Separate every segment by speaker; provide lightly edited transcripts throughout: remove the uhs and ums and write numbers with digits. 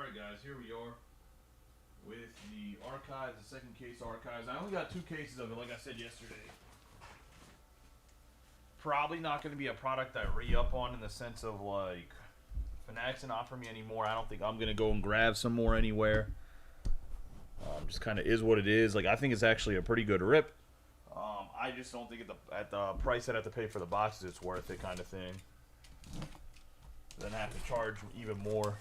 Speaker 1: Alright guys, here we are with the archives, the second case archives. I only got 2 cases of it, like I said yesterday. Probably not going to be a product I re-up on in the sense of like, Fanatics didn't offer me anymore. I don't think I'm going to go and grab some more anywhere. Just kind of is what it is. Like, I think it's actually a pretty good rip. I just don't think at the price I'd have to pay for the boxes, it's worth it, kind of thing. Then I have to charge even more.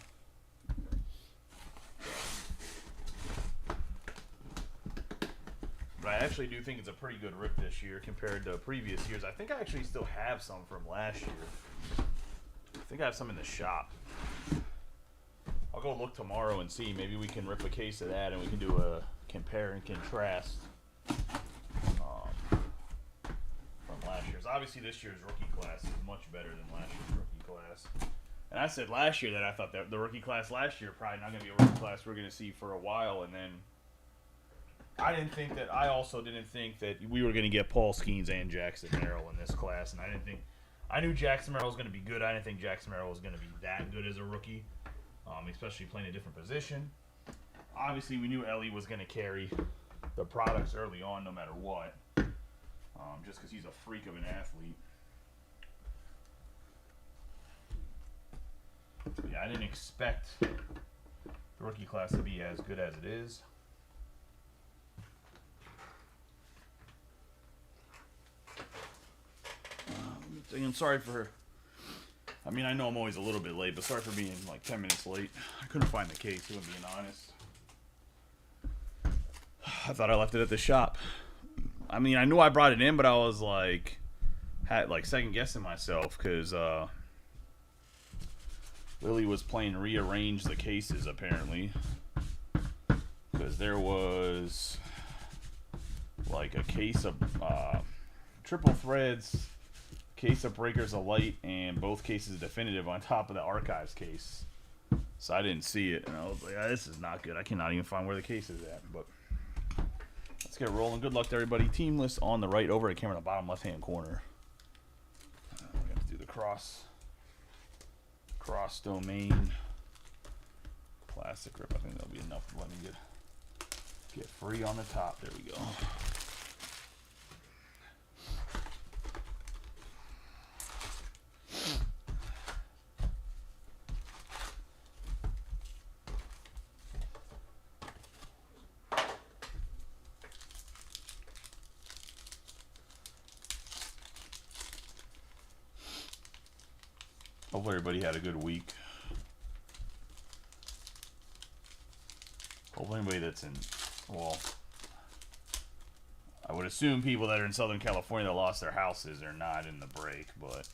Speaker 1: But I actually do think it's a pretty good rip this year compared to previous years. I think I actually still have some from last year. I think I have some in the shop. I'll go look tomorrow and see. Maybe we can rip a case of that and we can do a compare and contrast from last year's. Obviously, this year's rookie class is much better than last year's rookie class. And I said last year that I thought that the rookie class last year probably not going to be a rookie class we're going to see for a while. And then I also didn't think that we were going to get Paul Skeens and Jackson Merrill in this class. And I knew Jackson Merrill was going to be good. I didn't think Jackson Merrill was going to be that good as a rookie. Especially playing a different position. Obviously, we knew Ellie was going to carry the products early on no matter what. Just because he's a freak of an athlete. But yeah, I didn't expect the rookie class to be as good as it is. I'm sorry for... I mean, I know I'm always a little bit late, but sorry for being like 10 minutes late. I couldn't find the case, if I'm being honest. I thought I left it at the shop. I mean, I knew I brought it in, but I was like, had like second guessing myself because Lily was playing rearrange the cases apparently, because there was like a case of triple threads, case of Breakers of Light, and both cases definitive on top of the archives case. So I didn't see it, and I was like, this is not good. I cannot even find where the case is at. But let's get rolling. Good luck to everybody. Team list on the right, over at camera in the bottom left-hand corner. We have to do the cross domain classic rip. I think that'll be enough to let me get free on the top. There we go. Hopefully everybody had a good week. Hopefully anybody that's in, well, I would assume people that are in Southern California that lost their houses are not in the break, but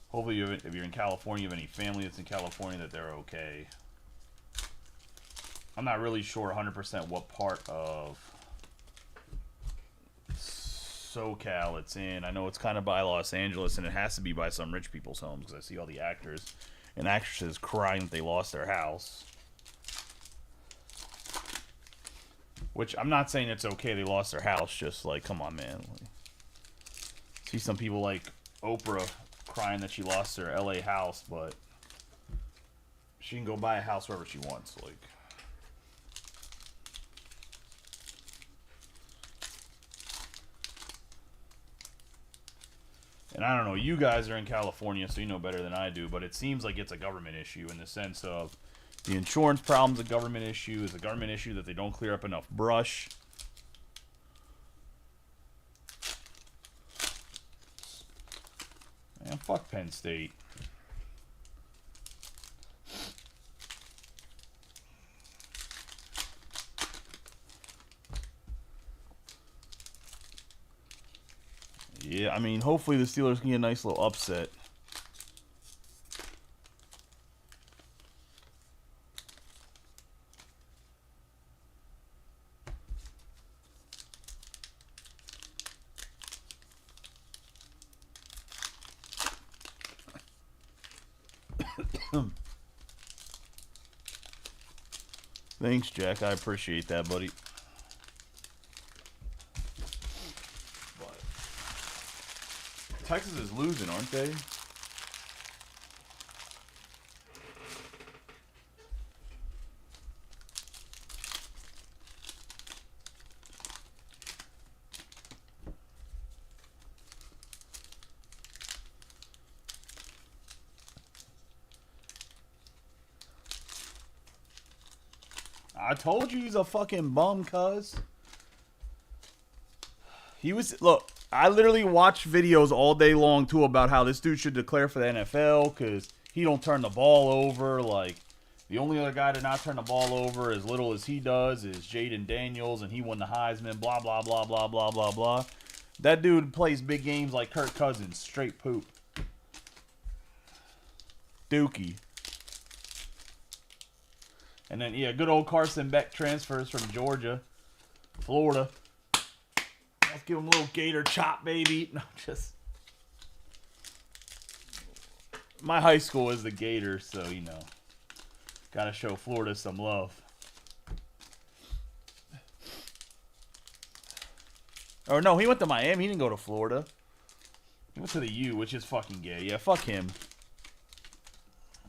Speaker 1: hopefully if you're in California, you have any family that's in California, that they're okay. I'm not really sure 100% what part of SoCal it's in. I know it's kind of by Los Angeles, and it has to be by some rich people's homes, because I see all the actors and actresses crying that they lost their house. Which, I'm not saying it's okay they lost their house, just like, come on, man. Like, see some people like Oprah crying that she lost her LA house, but she can go buy a house wherever she wants. Like, and I don't know, you guys are in California, so you know better than I do, but it seems like it's a government issue in the sense of the insurance problem's a government issue. It's a government issue that they don't clear up enough brush. Man, fuck Penn State. Yeah, I mean, hopefully the Steelers can get a nice little upset. Thanks, Jack. I appreciate that, buddy. But Texas is losing, aren't they? I told you he's a fucking bum, cuz. He was, look, I literally watch videos all day long, too, about how this dude should declare for the NFL because he don't turn the ball over. Like, the only other guy to not turn the ball over as little as he does is Jaden Daniels, and he won the Heisman, blah, blah, blah, blah, blah, blah, blah. That dude plays big games like Kirk Cousins. Straight poop. Dookie. And then, yeah, good old Carson Beck transfers from Georgia. Florida. Let's give him a little gator chop, baby. No, just... My high school is the Gators, so, you know. Gotta show Florida some love. Or no, he went to Miami. He didn't go to Florida. He went to the U, which is fucking gay. Yeah, fuck him.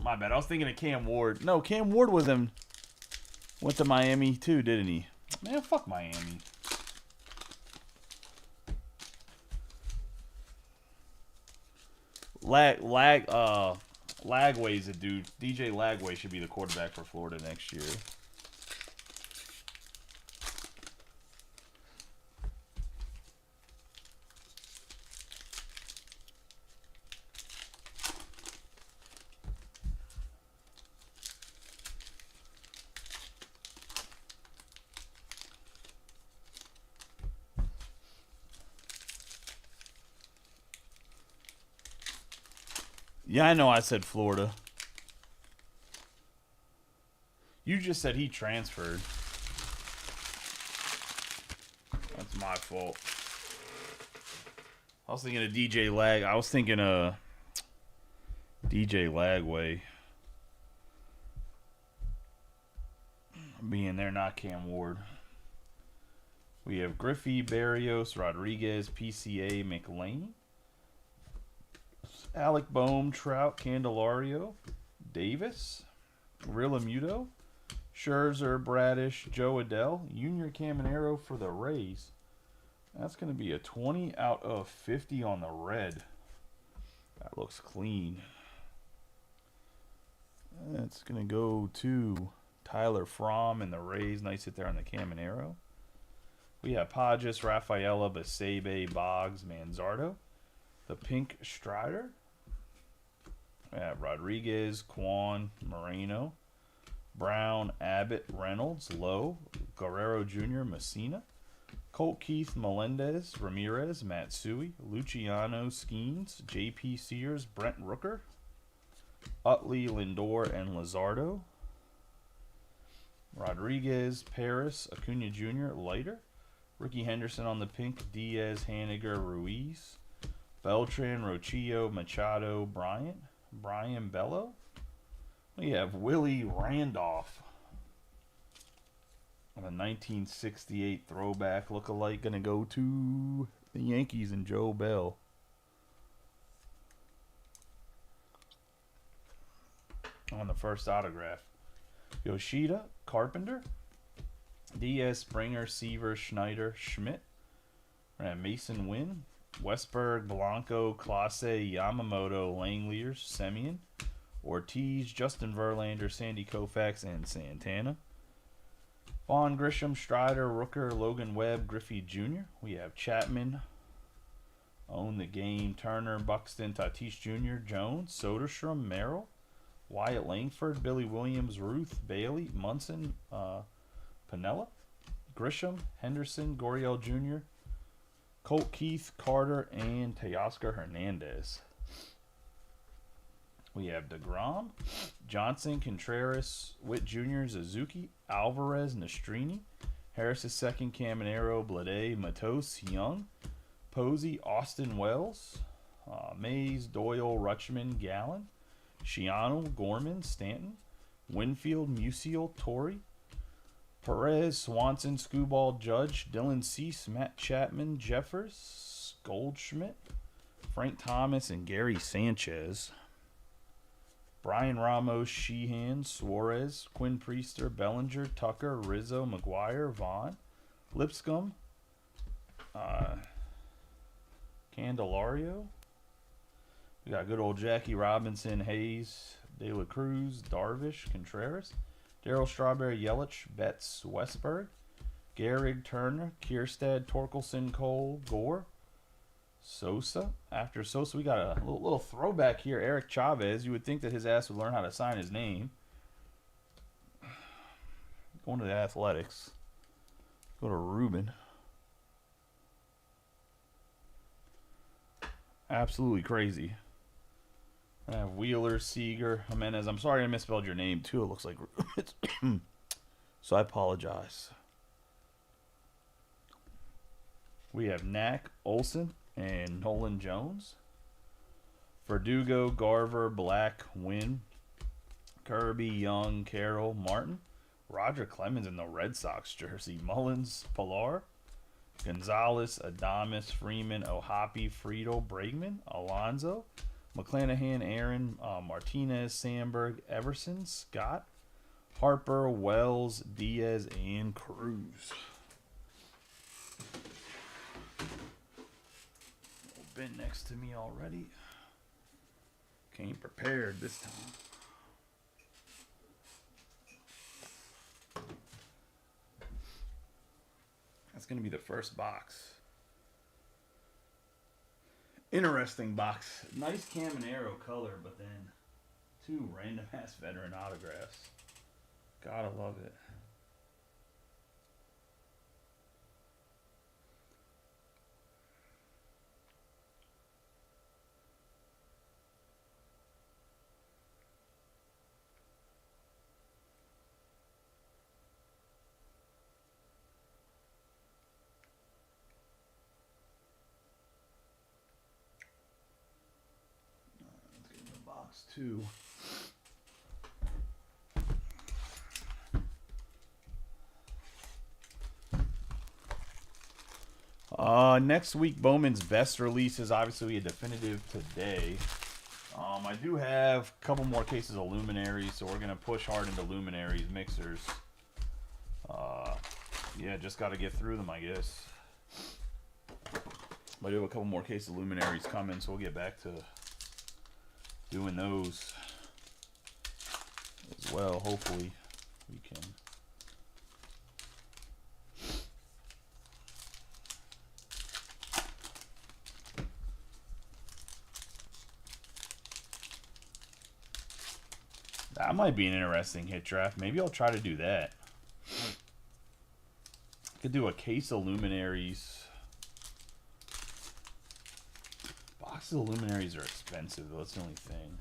Speaker 1: My bad. I was thinking of Cam Ward. No, Cam Ward was him. Went to Miami too, didn't he? Man, fuck Miami. Lagway's a dude. DJ Lagway should be the quarterback for Florida next year. Yeah, I know I said Florida. You just said he transferred. That's my fault. I was thinking of DJ Lag. I was thinking of DJ Lagway being there, not Cam Ward. We have Griffey, Barrios, Rodriguez, PCA, McLean. Alec Boehm, Trout, Candelario, Davis, Rillamuto, Scherzer, Bradish, Joe Adell, Junior Caminero for the Rays. That's going to be a 20 out of 50 on the red. That looks clean. That's going to go to Tyler Fromm and the Rays. Nice hit there on the Caminero. We have Pages, Rafaela, Basebe, Boggs, Manzardo. The pink Strider. Rodriguez, Quan, Moreno, Brown, Abbott, Reynolds, Lowe, Guerrero Jr., Messina, Colt Keith, Melendez, Ramirez, Matsui, Luciano, Skeens, J.P. Sears, Brent Rooker, Utley, Lindor, and Luzardo, Rodriguez, Paris, Acuna Jr., Leiter, Ricky Henderson on the pink, Diaz, Haniger, Ruiz, Beltran, Rochillo, Machado, Bryant, Brian Bello. We have Willie Randolph. A 1968 throwback look-alike going to go to the Yankees and Joe Bell. On the first autograph. Yoshida, Carpenter, Diaz, Springer, Seaver, Schneider, Schmidt. We're going to have Mason Wynn, Westberg, Blanco, Clase, Yamamoto, Langeliers, Semien, Ortiz, Justin Verlander, Sandy Koufax, and Santana. Vaughn, Grisham, Strider, Rooker, Logan Webb, Griffey Jr. We have Chapman, Own the Game, Turner, Buxton, Tatis Jr., Jones, Soderstrom, Merrill, Wyatt Langford, Billy Williams, Ruth, Bailey, Munson, Piniella, Grisham, Henderson, Goriel Jr., Colt Keith, Carter, and Teoscar Hernandez. We have DeGrom, Johnson, Contreras, Witt Jr., Suzuki, Alvarez, Nastrini, Harris' second, Caminero, Blade, Matos, Young, Posey, Austin Wells, Mays, Doyle, Rutschman, Gallen, Shiano, Gorman, Stanton, Winfield, Musial, Torrey, Perez, Swanson, Skubal, Judge, Dylan Cease, Matt Chapman, Jeffers, Goldschmidt, Frank Thomas, and Gary Sanchez. Brian Ramos, Sheehan, Suarez, Quinn Priester, Bellinger, Tucker, Rizzo, McGuire, Vaughn, Lipscomb, Candelario. We got good old Jackie Robinson, Hayes, De La Cruz, Darvish, Contreras, Daryl Strawberry, Yelich, Betts, Westberg, Gehrig, Turner, Kierstead, Torkelson, Cole, Gore, Sosa. After Sosa, we got a little throwback here. Eric Chavez. You would think that his ass would learn how to sign his name. Going to the Athletics. Go to Ruben. Absolutely crazy. I have Wheeler, Seager, Jimenez. I'm sorry I misspelled your name too. It looks like so I apologize. We have Knack, Olsen, and Nolan Jones. Verdugo, Garver, Black, Wynn, Kirby, Young, Carroll, Martin. Roger Clemens in the Red Sox jersey. Mullins, Pilar, Gonzalez, Adames, Freeman, Ohapi, Friedel, Bregman, Alonzo, McClanahan, Aaron, Martinez, Sandberg, Everson, Scott, Harper, Wells, Diaz, and Cruz. Been next to me already. Came prepared this time. That's going to be the first box. Interesting box. Nice Caminero color, but then 2 random ass veteran autographs. Gotta love it. Box 2. Next week, Bowman's best release is obviously a definitive today. I do have a couple more cases of Luminaries, so we're going to push hard into Luminaries mixers. Yeah, just got to get through them, I guess. But I do have a couple more cases of Luminaries coming, so we'll get back to doing those as well. Hopefully we can. That might be an interesting hit draft. Maybe I'll try to do that. Could do a case of Luminaries. Boxes of Luminaries are expensive, though. That's the only thing.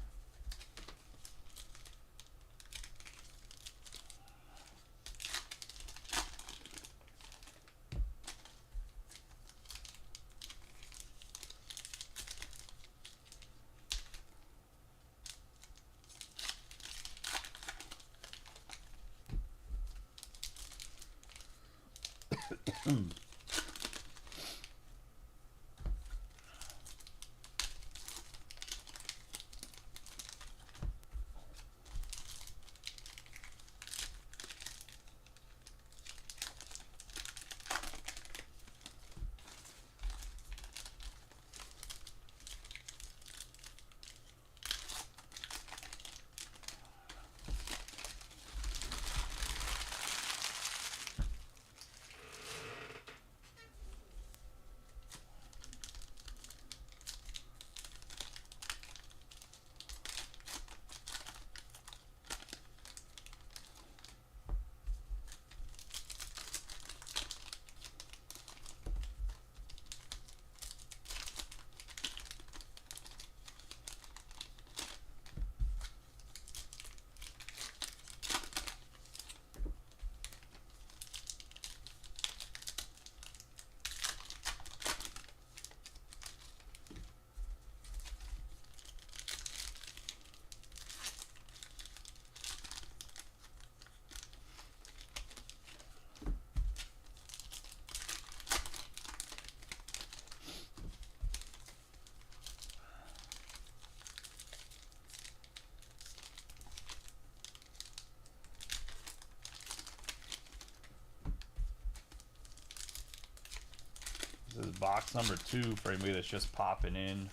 Speaker 1: This is box number 2 for anybody that's just popping in.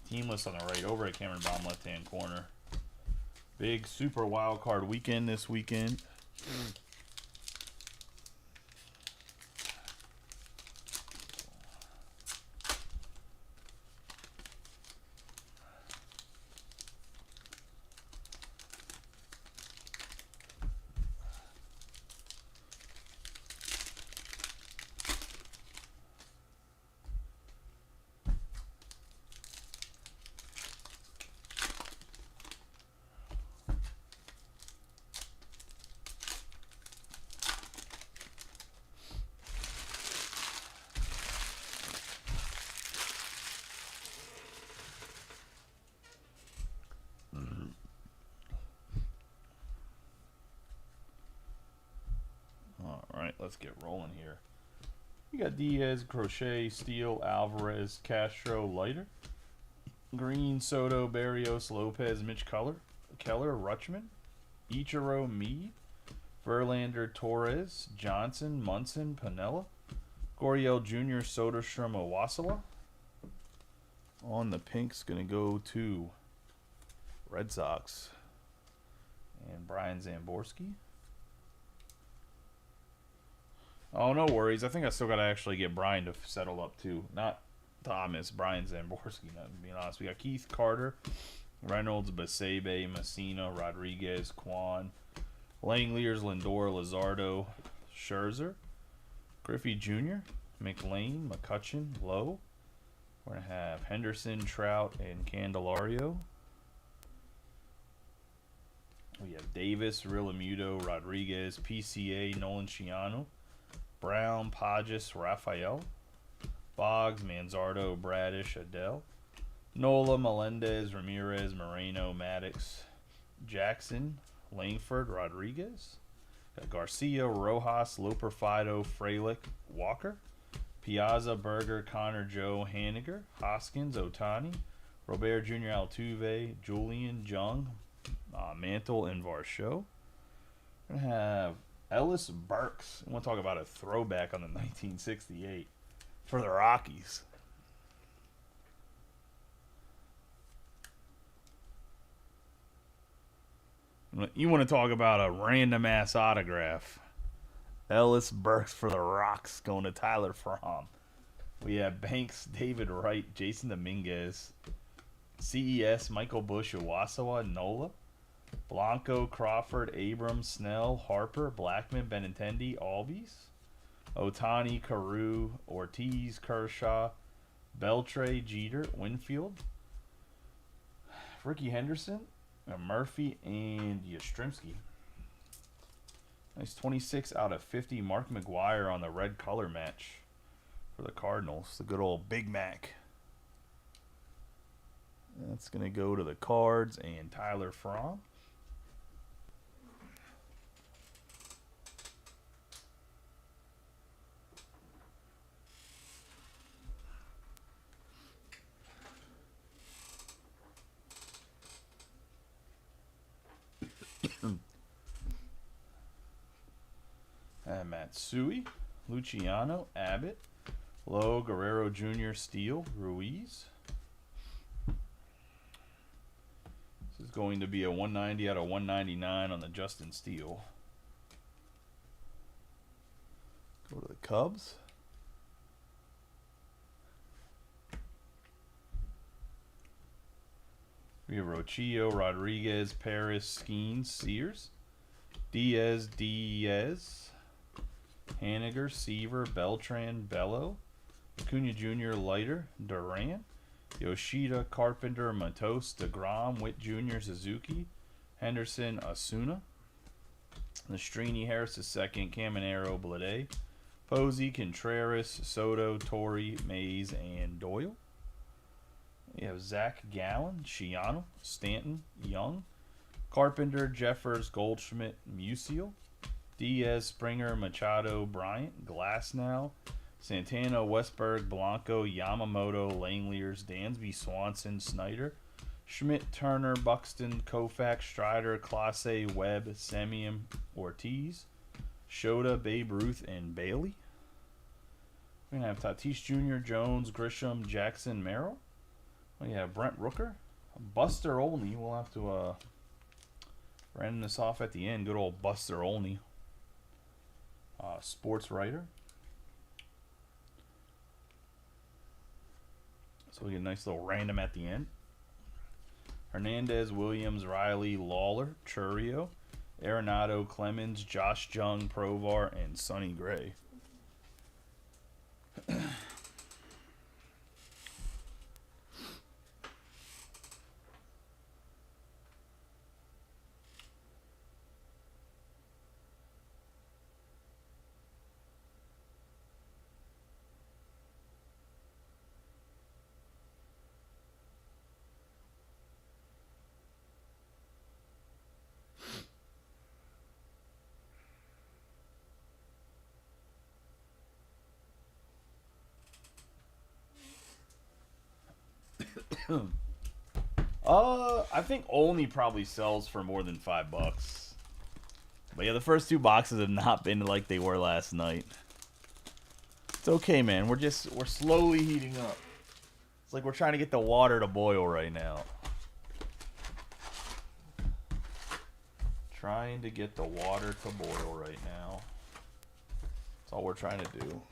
Speaker 1: Team list on the right, over at Cameron Baum, left-hand corner. Big super wild card weekend this weekend. Alright, let's get rolling here. You got Diaz, Crochet, Steele, Alvarez, Castro, Leiter, Green, Soto, Barrios, Lopez, Mitch Keller, Rutschman, Ichiro, Meade, Verlander, Torres, Johnson, Munson, Piniella, Gurriel Jr., Soderstrom, Owasawa. On the pink's going to go to Red Sox and Brian Zamborski. Oh, no worries. I think I still got to actually get Brian to settle up, too. Not Thomas, Brian Zamborski, not to be honest. We got Keith Carter, Reynolds, Basebe, Messina, Rodriguez, Kwan, Langeliers, Lindor, Luzardo, Scherzer, Griffey Jr., McLean, McCutcheon, Lowe. We're going to have Henderson, Trout, and Candelario. We have Davis, Realmuto, Rodriguez, PCA, Nolan Ciano, Brown, Pages, Raphael, Boggs, Manzardo, Bradish, Adele, Nola, Melendez, Ramirez, Moreno, Maddox, Jackson, Langford, Rodriguez, got Garcia, Rojas, Loper, Fido, Frelick, Walker, Piazza, Berger, Connor, Joe, Haniger, Hoskins, Otani, Robert Jr., Altuve, Julian, Jung, Mantle, and Varsho. We're going to have Ellis Burks. I want to talk about a throwback on the 1968 for the Rockies. You want to talk about a random ass autograph. Ellis Burks for the Rocks going to Tyler Fromm. We have Banks, David Wright, Jason Dominguez, CES, Michael Busch, Owasawa, Nola, Blanco, Crawford, Abrams, Snell, Harper, Blackman, Benintendi, Albies, Otani, Carew, Ortiz, Kershaw, Beltre, Jeter, Winfield, Ricky Henderson, Murphy, and Yastrzemski. Nice 26 out of 50. Mark McGwire on the red color match for the Cardinals. The good old Big Mac. That's going to go to the Cards and Tyler Fromm. And Matsui, Luciano, Abbott, Lowe, Guerrero Jr., Steele, Ruiz. This is going to be a 190 out of 199 on the Justin Steele. Go to the Cubs. We have Rochillo, Rodriguez, Paris, Skeens, Sears, Diaz, Haniger, Seaver, Beltran, Bello, Acuna Jr., Leiter, Duran, Yoshida, Carpenter, Matos, DeGrom, Witt Jr., Suzuki, Henderson, Asuna, Nastrini, Harris II, Caminero, Blade, Posey, Contreras, Soto, Torrey, Mays, and Doyle. We have Zach Gallen, Shiano, Stanton, Young, Carpenter, Jeffers, Goldschmidt, Musial, Diaz, Springer, Machado, Bryant, Glasnow, Santana, Westberg, Blanco, Yamamoto, Langeliers, Dansby, Swanson, Snyder, Schmidt, Turner, Buxton, Koufax, Strider, Clase, Webb, Semien, Ortiz, Shota, Babe Ruth, and Bailey. We're going to have Tatis Jr., Jones, Grisham, Jackson, Merrill. We have Brent Rooker, Buster Olney. We'll have to Ran this off at the end. Good old Buster Olney. Sports writer. So we get a nice little random at the end. Hernandez, Williams, Riley, Lawler, Churio, Arenado, Clemens, Josh Jung, Provar, and Sonny Gray. I think Olney probably sells for more than $5. But yeah, the first 2 boxes have not been like they were last night. It's okay, man. We're slowly heating up. It's like we're trying to get the water to boil right now. Trying to get the water to boil right now. That's all we're trying to do.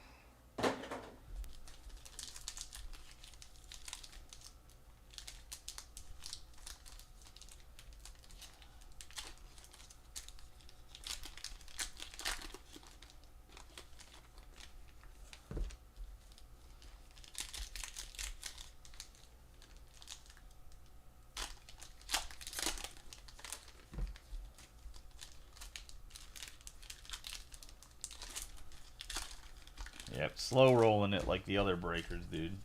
Speaker 1: Yep, slow rolling it like the other breakers, dude.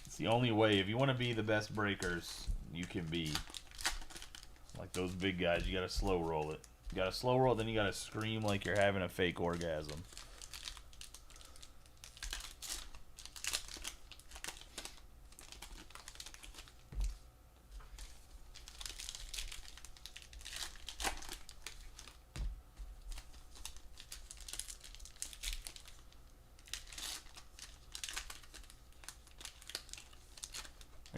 Speaker 1: It's the only way. If you want to be the best breakers, you can be. Like those big guys, you gotta slow roll it. You gotta slow roll, then you gotta scream like you're having a fake orgasm.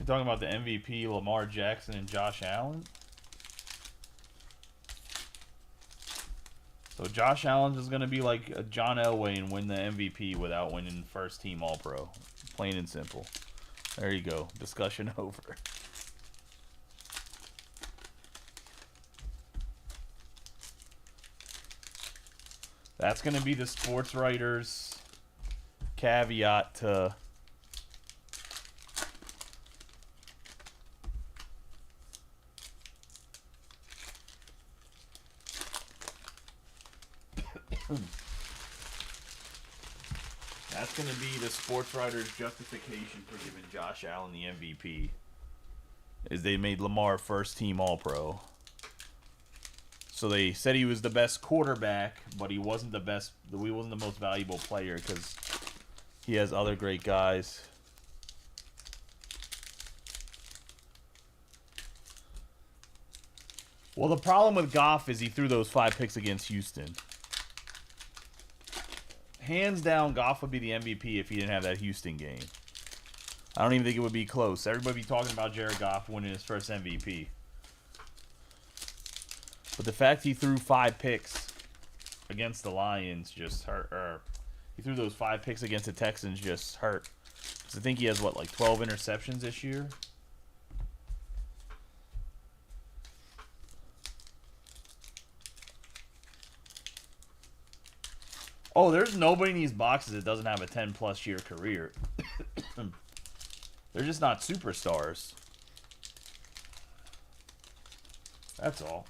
Speaker 1: Talking about the MVP, Lamar Jackson and Josh Allen. So Josh Allen is going to be like a John Elway and win the MVP without winning first team All-Pro. Plain and simple. There you go. Discussion over. That's going to be the sports writer's caveat to... That's going to be the sports writer's justification for giving Josh Allen the MVP. Is they made Lamar first team All-Pro. So they said he was the best quarterback, but he wasn't the best. He wasn't the most valuable player because he has other great guys. Well, the problem with Goff is he threw those 5 picks against Houston. Hands down, Goff would be the MVP if he didn't have that Houston game. I don't even think it would be close. Everybody be talking about Jared Goff winning his first MVP. But the fact he threw 5 picks against the Lions just hurt. Or he threw those 5 picks against the Texans just hurt. Because I think he has, what, like 12 interceptions this year? Oh, there's nobody in these boxes that doesn't have a 10-plus year career. They're just not superstars. That's all.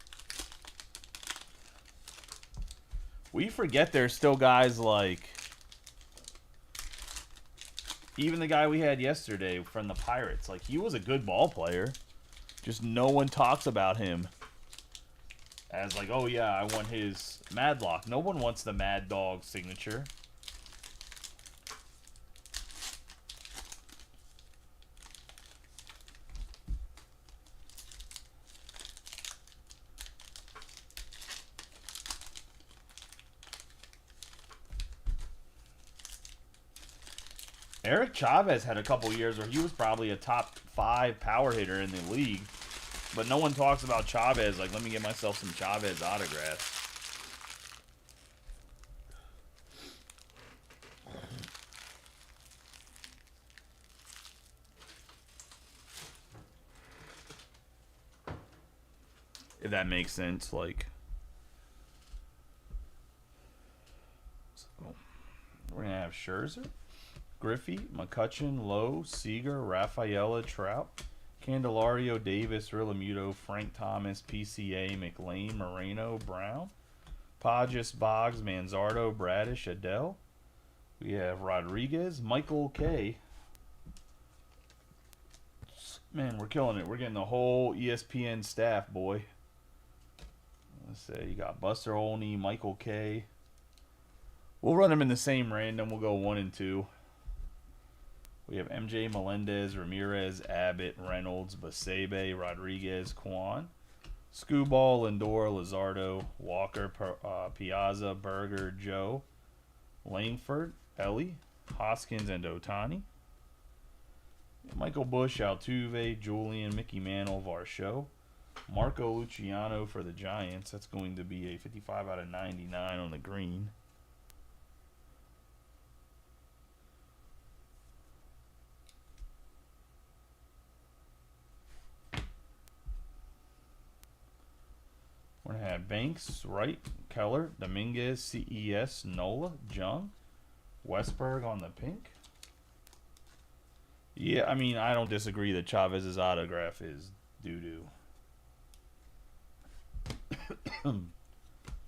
Speaker 1: We forget there's still guys like... Even the guy we had yesterday from the Pirates. Like, he was a good ball player. Just no one talks about him as like, oh yeah, I want his Madlock. No one wants the Mad Dog signature. Eric Chavez had a couple years where he was probably a top 5 power hitter in the league. But no one talks about Chavez. Like, let me get myself some Chavez autographs. If that makes sense, like. So, we're going to have Scherzer, Griffey, McCutchen, Lowe, Seager, Rafaela, Trout, Candelario, Davis, Realmuto, Frank Thomas, PCA, McLean, Moreno, Brown, Pages, Boggs, Manzardo, Bradish, Adele. We have Rodriguez, Michael K. Man, we're killing it. We're getting the whole ESPN staff, boy. Let's say you got Buster Olney, Michael K. We'll run them in the same random. We'll go 1 and 2. We have MJ, Melendez, Ramirez, Abbott, Reynolds, Basebe, Rodriguez, Kwan, Scuball, Lindor, Luzardo, Walker, Piazza, Berger, Joe, Langford, Ellie, Hoskins, and Otani. Michael Bush, Altuve, Julian, Mickey Mantle, Varsho, Marco Luciano for the Giants. That's going to be a 55 out of 99 on the green. We're going to have Banks, Wright, Keller, Dominguez, CES, Nola, Jung, Westberg on the pink. Yeah, I mean, I don't disagree that Chavez's autograph is doo-doo.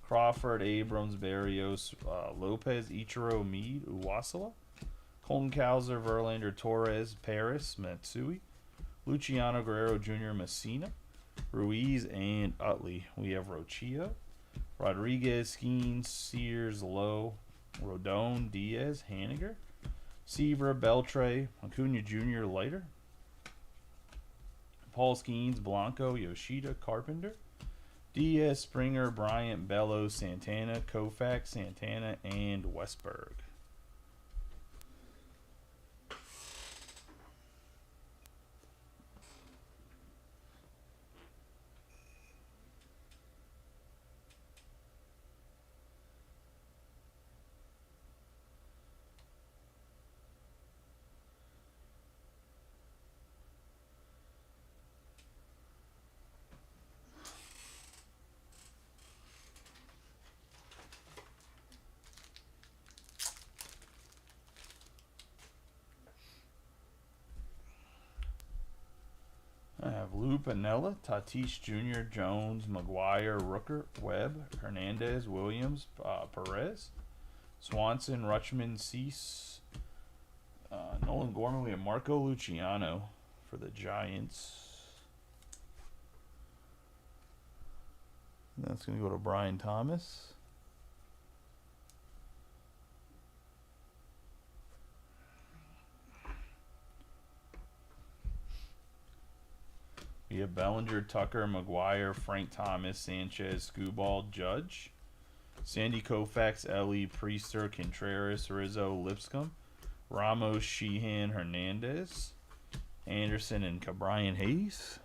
Speaker 1: Crawford, Abrams, Berrios, Lopez, Ichiro, Meade, Uwasala, Colton Cowser, Verlander, Torres, Paris, Matsui, Luciano Guerrero Jr., Messina, Ruiz, and Utley. We have Rochio, Rodriguez, Skeens, Sears, Lowe, Rodon, Diaz, Haniger, Seaver, Beltre, Acuna Jr., Leiter, Paul Skeens, Blanco, Yoshida, Carpenter, Diaz, Springer, Bryant, Bellows, Santana, Koufax, Santana, and Westberg. I have Lou Piniella, Tatis Jr., Jones, McGuire, Rooker, Webb, Hernandez, Williams, Perez, Swanson, Rutschman, Cease, Nolan Gorman. We have Marco Luciano for the Giants. That's going to go to Brian Thomas. We have Bellinger, Tucker, McGuire, Frank Thomas, Sanchez, Skubal, Judge, Sandy Koufax, Ellie, Priester, Contreras, Rizzo, Lipscomb, Ramos, Sheehan, Hernandez, Anderson, and Cabrian Hayes.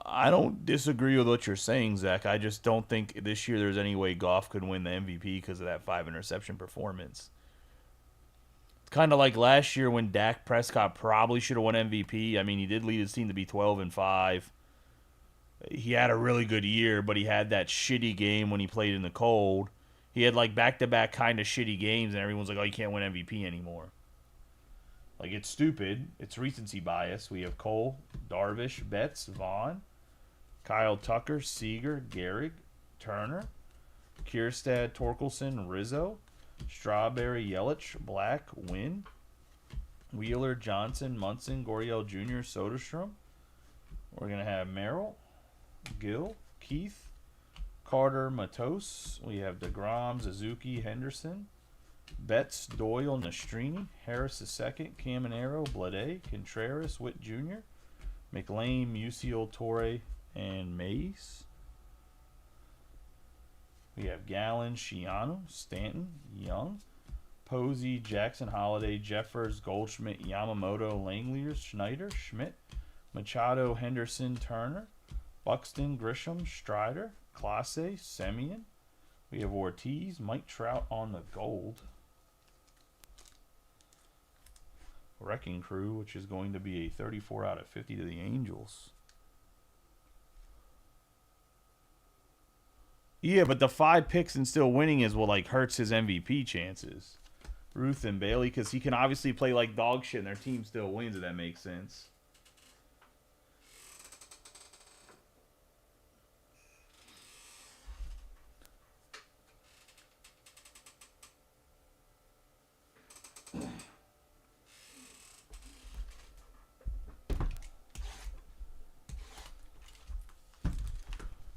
Speaker 1: I don't disagree with what you're saying, Zach. I just don't think this year there's any way Goff could win the MVP because of that 5-interception performance. Kind of like last year when Dak Prescott probably should have won MVP. I mean, he did lead his team to be 12-5. He had a really good year, but he had that shitty game when he played in the cold. He had like back-to-back kind of shitty games, and everyone's like, oh, you can't win MVP anymore. Like, it's stupid. It's recency bias. We have Cole, Darvish, Betts, Vaughn, Kyle Tucker, Seager, Gehrig, Turner, Kierstad, Torkelson, Rizzo, Strawberry, Yelich, Black, Wynn, Wheeler, Johnson, Munson, Gurriel Jr., Soderstrom. We're going to have Merrill, Gill, Keith, Carter, Matos. We have DeGrom, Suzuki, Henderson, Betts, Doyle, Nastrini, Harris II, Caminero, Blade, Contreras, Witt Jr., McLean, Musial, Torre, and Mays. We have Gallen, Shiano, Stanton, Young, Posey, Jackson Holiday, Jeffers, Goldschmidt, Yamamoto, Langeliers, Schneider, Schmidt, Machado, Henderson, Turner, Buxton, Grisham, Strider, Clase, Semien. We have Ortiz, Mike Trout on the gold. Wrecking Crew, which is going to be a 34 out of 50 to the Angels. Yeah, but the 5 picks and still winning is what like hurts his MVP chances. Ruth and Bailey, because he can obviously play like dog shit and their team still wins, if that makes sense.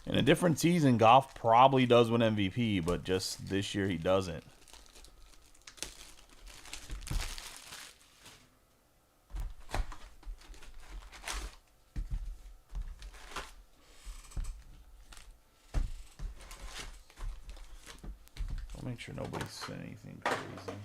Speaker 1: In a different season, Goff probably does win MVP, but just this year he doesn't. I'll make sure nobody said anything crazy.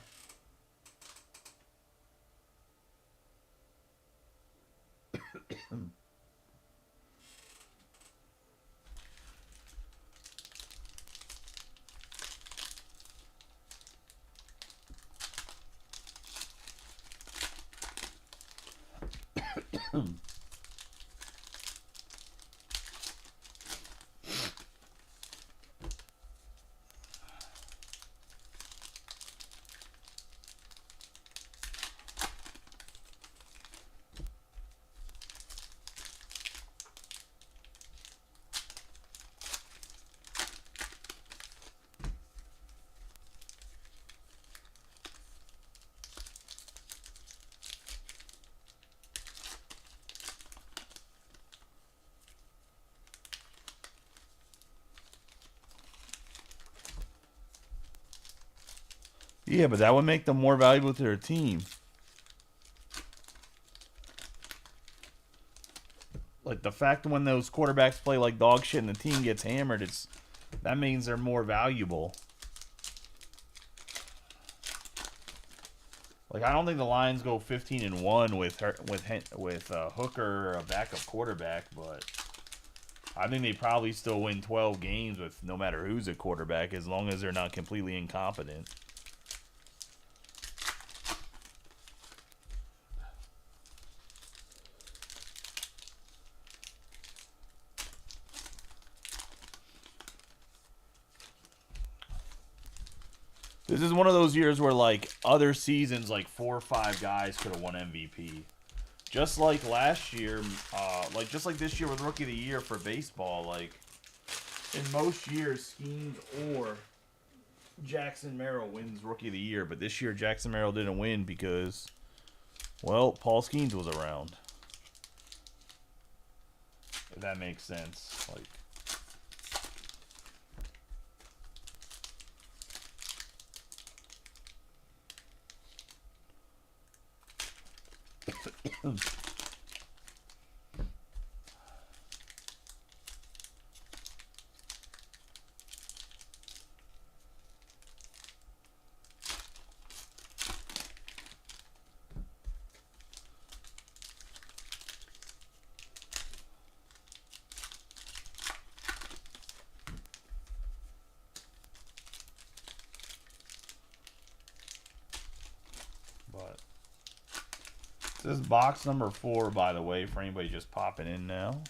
Speaker 1: Yeah, but that would make them more valuable to their team. Like the fact when those quarterbacks play like dog shit and the team gets hammered, that means they're more valuable. Like I don't think the Lions go 15-1 with Hooker or a backup quarterback, but I think they probably still win 12 games with no matter who's a quarterback, as long as they're not completely incompetent. This is one of those years where, like, other seasons, like, 4 or 5 guys could have won MVP. Just like last year, just like this year with Rookie of the Year for baseball, like, in most years, Skeens or Jackson Merrill wins Rookie of the Year. But this year, Jackson Merrill didn't win because, well, Paul Skeens was around. If that makes sense. Like, this is box number 4, by the way, for anybody just popping in now.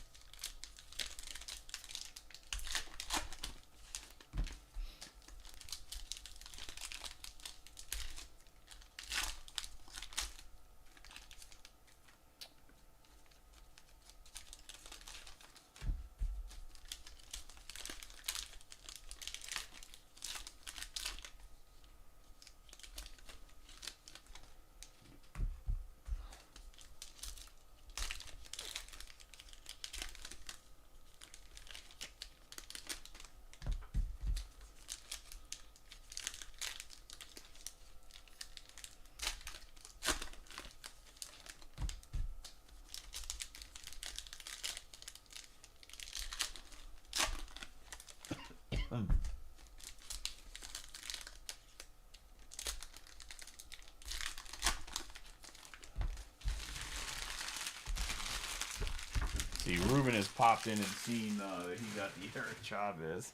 Speaker 1: has popped in and seen that he got the Eric Chavez.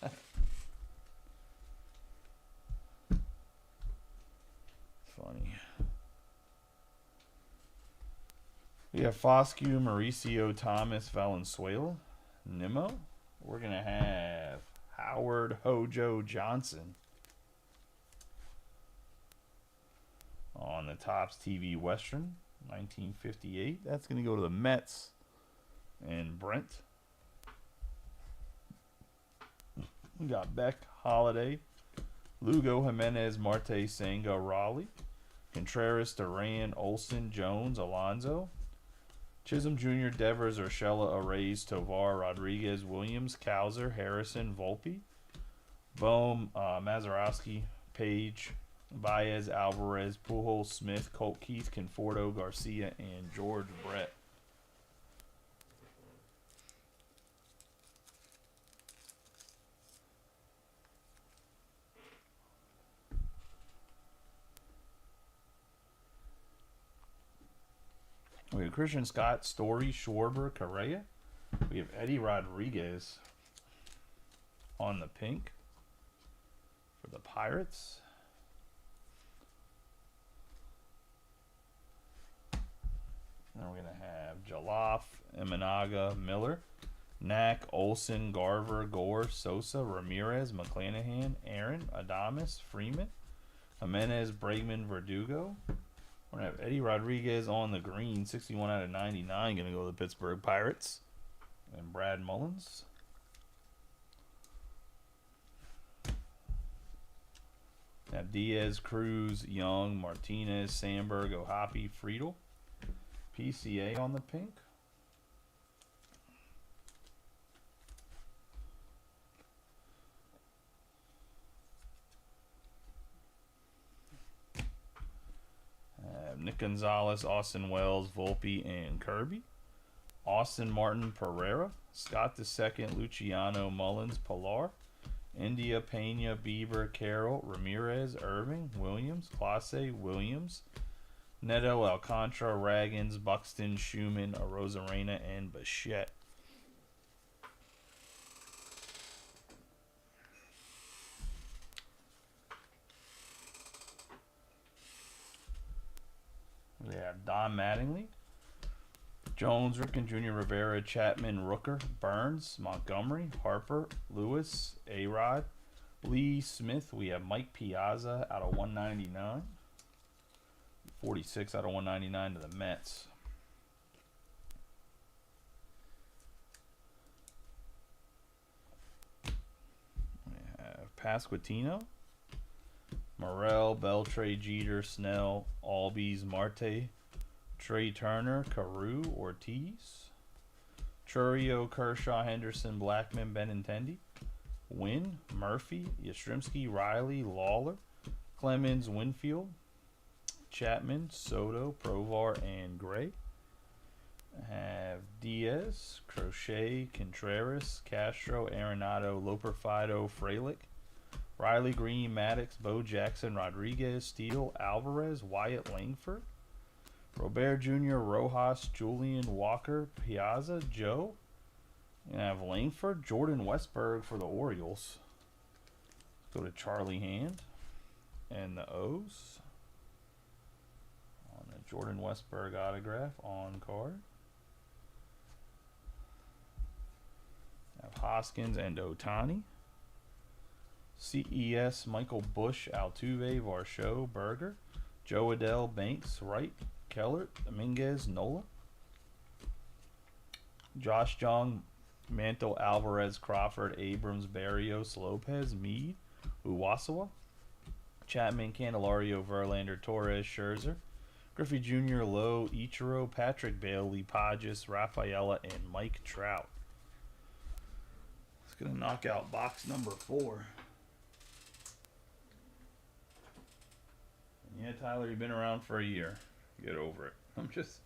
Speaker 1: Funny. We have Foscue, Mauricio, Thomas, Valenzuela, Nimmo. We're going to have Howard Hojo Johnson on the Topps TV Western, 1958. That's going to go to the Mets and Brent. We got Beck, Holiday, Lugo, Jimenez, Marte, Senga, Raleigh, Contreras, Duran, Olson, Jones, Alonso, Chisholm Jr., Devers, Urshela, Arraez, Tovar, Rodriguez, Williams, Cowser, Harrison, Volpe, Bohm, Mazeroski, Page, Baez, Alvarez, Pujols, Smith, Colt Keith, Conforto, Garcia, and George Brett. We have Christian Scott, Story, Schwarber, Correa. We have Eddie Rodriguez on the pink for the Pirates. Then we're going to have Jaloff, Imanaga, Miller, Knack, Olson, Garver, Gore, Sosa, Ramirez, McClanahan, Aaron, Adames, Freeman, Jimenez, Bregman, Verdugo. We're going to have Eddie Rodriguez on the green, 61 out of 99, going to go to the Pittsburgh Pirates. And Brad Mullins. Have Diaz, Cruz, Young, Martinez, Sandberg, Ohapi, Friedel. PCA on the pink. Nick Gonzalez, Austin Wells, Volpe, and Kirby. Austin Martin, Pereira. Scott II, Luciano, Mullins, Pilar. India, Pena, Bieber, Carroll, Ramirez, Irving, Williams, Clase, Williams. Neto, Alcantara, Raggins, Buxton, Schumann, Arozarena, and Bichette. We have Don Mattingly, Jones, Ripken Jr., Rivera, Chapman, Rooker, Burns, Montgomery, Harper, Lewis, A-Rod, Lee, Smith. We have Mike Piazza out of 199. 46 out of 199 to the Mets. We have Pasquantino, Morel, Beltre, Jeter, Snell, Albies, Marte, Trey Turner, Carew, Ortiz, Churio, Kershaw, Henderson, Blackman, Benintendi, Wynn, Murphy, Yastrzemski, Riley, Lawler, Clemens, Winfield, Chapman, Soto, Provar, and Gray. Have Diaz, Crochet, Contreras, Castro, Arenado, Loperfido, Frelick, Riley, Green, Maddox, Bo Jackson, Rodriguez, Steele, Alvarez, Wyatt Langford, Robert Jr., Rojas, Julian, Walker, Piazza, Joe. And I have Langford, Jordan Westberg for the Orioles. Let's go to Charlie Hand and the O's. On the Jordan Westberg autograph on card. I have Hoskins and Otani. CES, Michael Bush, Altuve, Varsho, Berger, Joe Adele, Banks, Wright, Keller, Dominguez, Nola, Josh Jung, Mantle, Alvarez, Crawford, Abrams, Barrios, Lopez, Meade, Uwasawa, Chapman, Candelario, Verlander, Torres, Scherzer, Griffey Jr., Lowe, Ichiro, Patrick Bailey, Podges, Rafaela, and Mike Trout. It's going to knock out box number 4. Yeah, Tyler, you've been around for a year. Get over it. I'm just...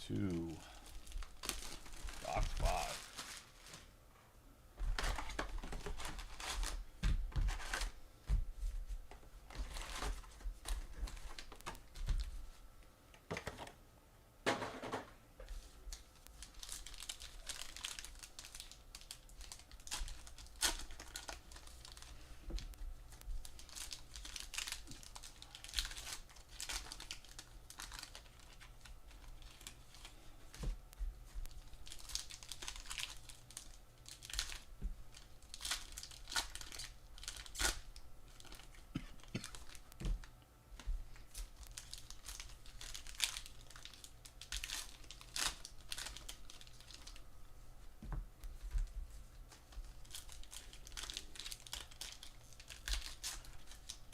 Speaker 1: 2. Box 5.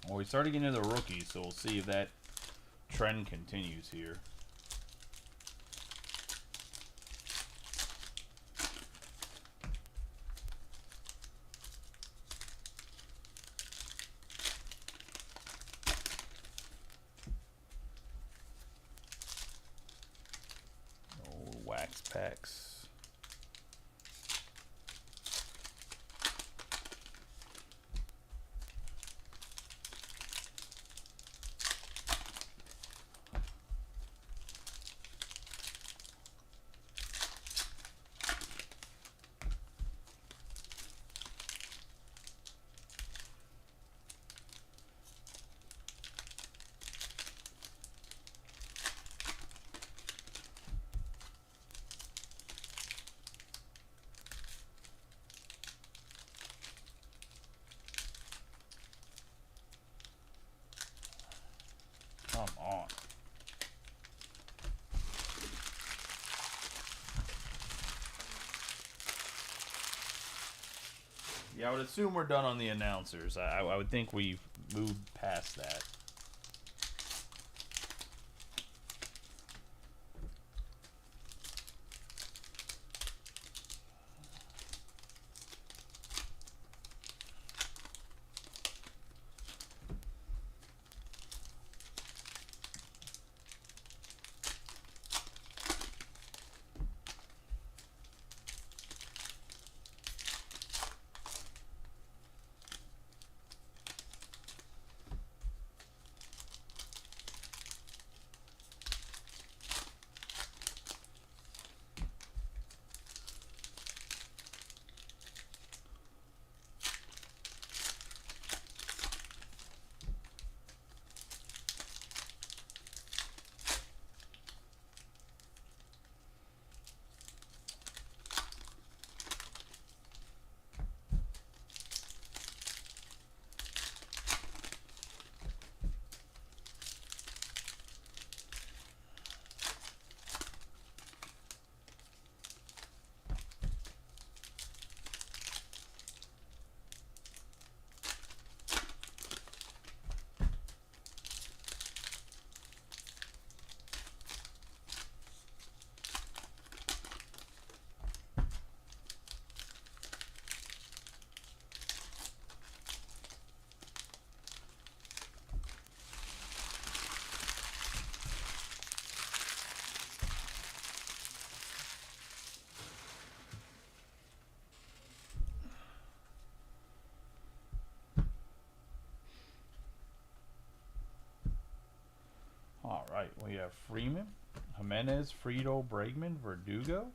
Speaker 1: Well, we started getting into the rookies, so we'll see if that trend continues here. Old wax packs. Come on. Yeah, I would assume we're done on the announcers. I would think we've moved past that. All right, we have Freeman, Jimenez, Frito, Bregman, Verdugo,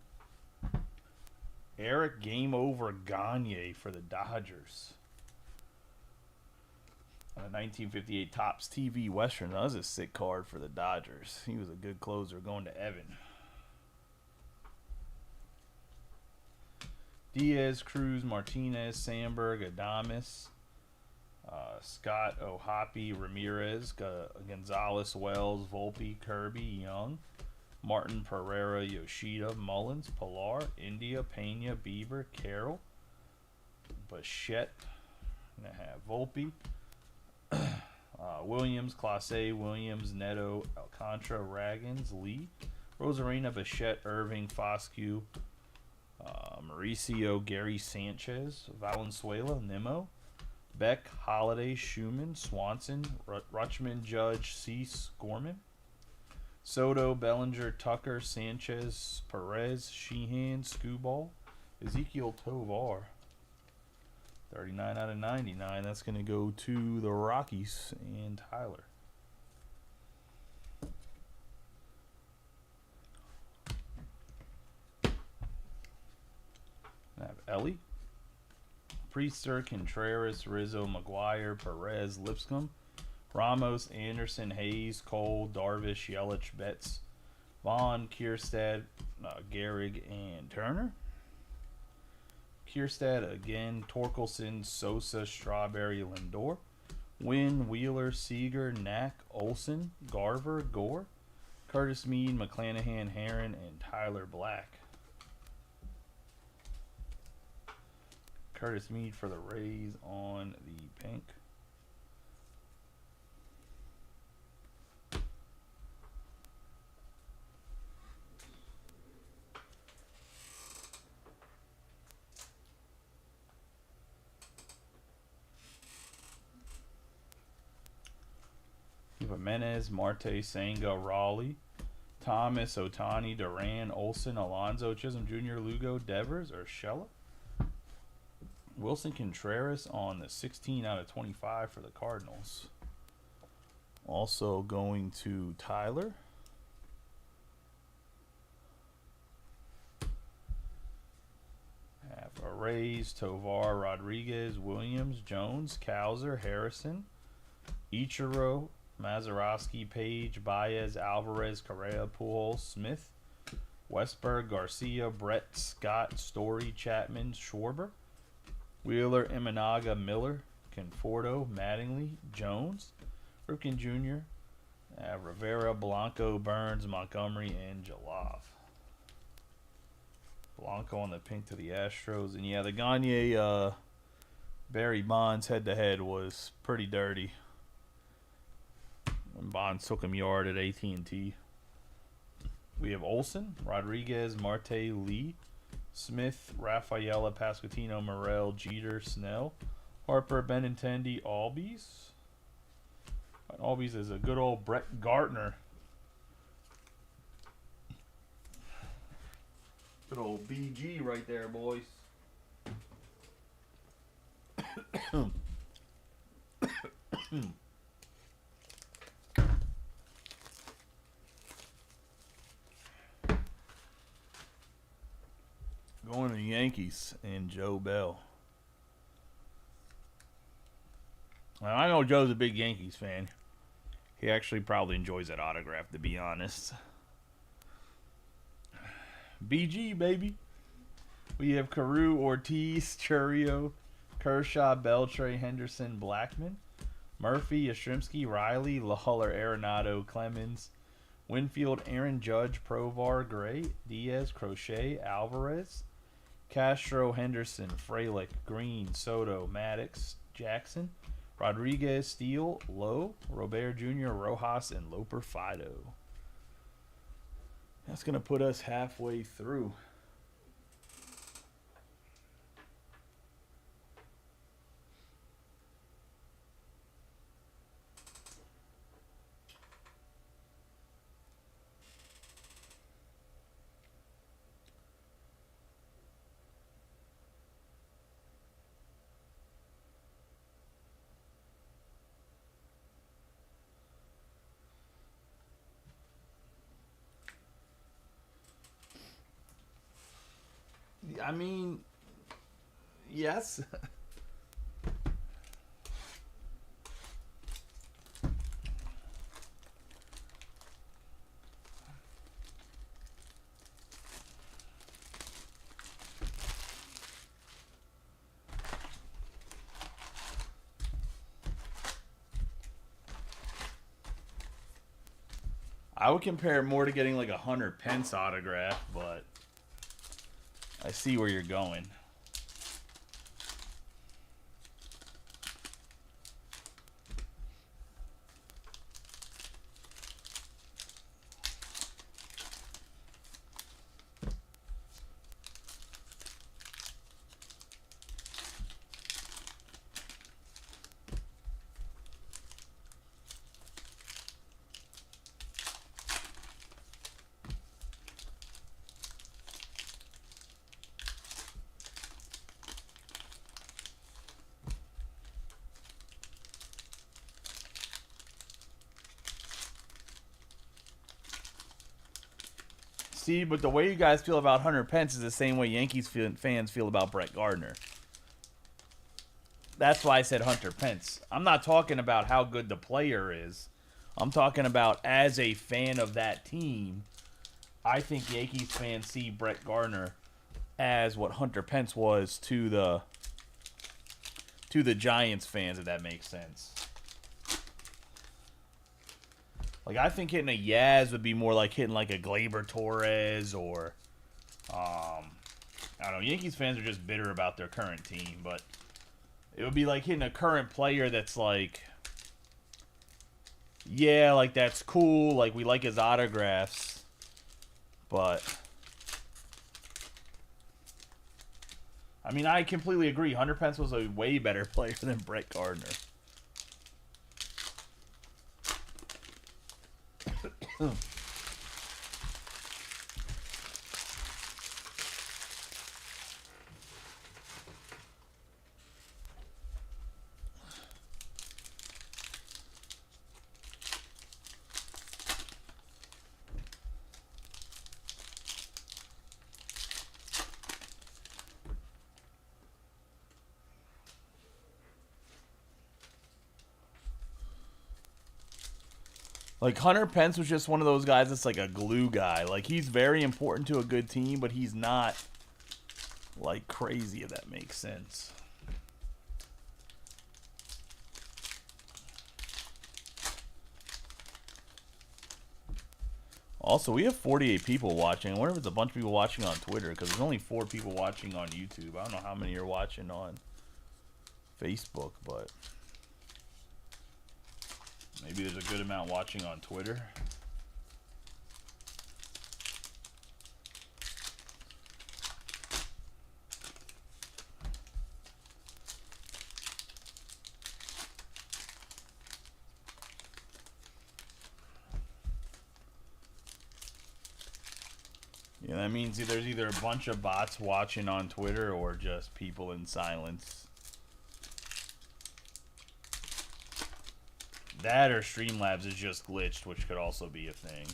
Speaker 1: Eric Game Over Gagne for the Dodgers. A 1958 Topps TV Western. That was a sick card for the Dodgers. He was a good closer. Going to Evan. Diaz, Cruz, Martinez, Sandberg, Adames, Scott, O'Hoppe, Ramirez, Gonzalez, Wells, Volpe, Kirby, Young, Martin, Pereira, Yoshida, Mullins, Pilar, India, Pena, Bieber, Carroll, Bichette, Volpe, Williams, Clase, Williams, Neto, Alcantara, Raggins, Lee, Rosarina, Bichette, Irving, Foscue, Mauricio, Gary Sanchez, Valenzuela, Nimmo, Beck, Holiday, Schumann, Swanson, Rutschman, Judge, Cease, Gorman, Soto, Bellinger, Tucker, Sanchez, Perez, Sheehan, Skubal, Ezekiel Tovar. 39 out of 99. That's going to go to the Rockies and Tyler. I have Ellie, Priester, Contreras, Rizzo, McGuire, Perez, Lipscomb, Ramos, Anderson, Hayes, Cole, Darvish, Yelich, Betts, Vaughn, Kierstad, Gehrig, and Turner. Kierstad again, Torkelson, Sosa, Strawberry, Lindor, Wynn, Wheeler, Seager, Knack, Olson, Garver, Gore, Curtis Mead, McClanahan, Heron, and Tyler Black. Curtis Mead for the Rays on the pink. Jimenez, Marte, Senga, Raleigh, Thomas, Otani, Duran, Olson, Alonso, Chisholm Jr., Lugo, Devers, or Shella. Wilson Contreras on the 16 out of 25 for the Cardinals. Also going to Tyler. Have Rays, Tovar, Rodriguez, Williams, Jones, Kowser, Harrison, Ichiro, Mazeroski, Page, Baez, Alvarez, Correa, Pujols, Smith, Westberg, Garcia, Brett, Scott, Story, Chapman, Schwarber, Wheeler, Imanaga, Miller, Conforto, Mattingly, Jones, Ripken Jr., Rivera, Blanco, Burns, Montgomery, and Jalov. Blanco on the pink to the Astros. And yeah, the Gagne Barry Bonds head-to-head was pretty dirty. And Bonds took him yard at AT&T. We have Olson, Rodriguez, Marte, Lee, Smith, Rafaela, Pasquantino, Morel, Jeter, Snell, Harper, Benintendi, Albies. Albies is a good old Brett Gardner. Good old BG right there, boys. Going to the Yankees and Joe Bell. Now, I know Joe's a big Yankees fan. He actually probably enjoys that autograph, to be honest. BG, baby. We have Carew, Ortiz, Churio, Kershaw, Beltre, Henderson, Blackman, Murphy, Yastrzemski, Riley, Lawler, Arenado, Clemens, Winfield, Aaron Judge, Provar, Gray, Diaz, Crochet, Alvarez, Castro, Henderson, Frelick, Green, Soto, Maddox, Jackson, Rodriguez, Steele, Lowe, Robert Jr., Rojas, and Loper Fido. That's going to put us halfway through. I mean, yes. I would compare it more to getting like a Hunter Pence autograph, but I see where you're going. See, but the way you guys feel about Hunter Pence is the same way Yankees fans feel about Brett Gardner. That's why I said Hunter Pence. I'm not talking about how good the player is. I'm talking about as a fan of that team, I think Yankees fans see Brett Gardner as what Hunter Pence was to the Giants fans, if that makes sense. Like, I think hitting a Yaz would be more like hitting like a Gleyber Torres or, I don't know. Yankees fans are just bitter about their current team, but it would be like hitting a current player that's like, yeah, like that's cool. Like, we like his autographs, but I mean, I completely agree. Hunter Pence was a way better player than Brett Gardner. Like, Hunter Pence was just one of those guys that's like a glue guy. Like, he's very important to a good team, but he's not, like, crazy, if that makes sense. Also, we have 48 people watching. I wonder if it's a bunch of people watching on Twitter, because there's only 4 people watching on YouTube. I don't know how many are watching on Facebook, but maybe there's a good amount watching on Twitter. Yeah, that means there's either a bunch of bots watching on Twitter or just people in silence. That or Streamlabs is just glitched, which could also be a thing.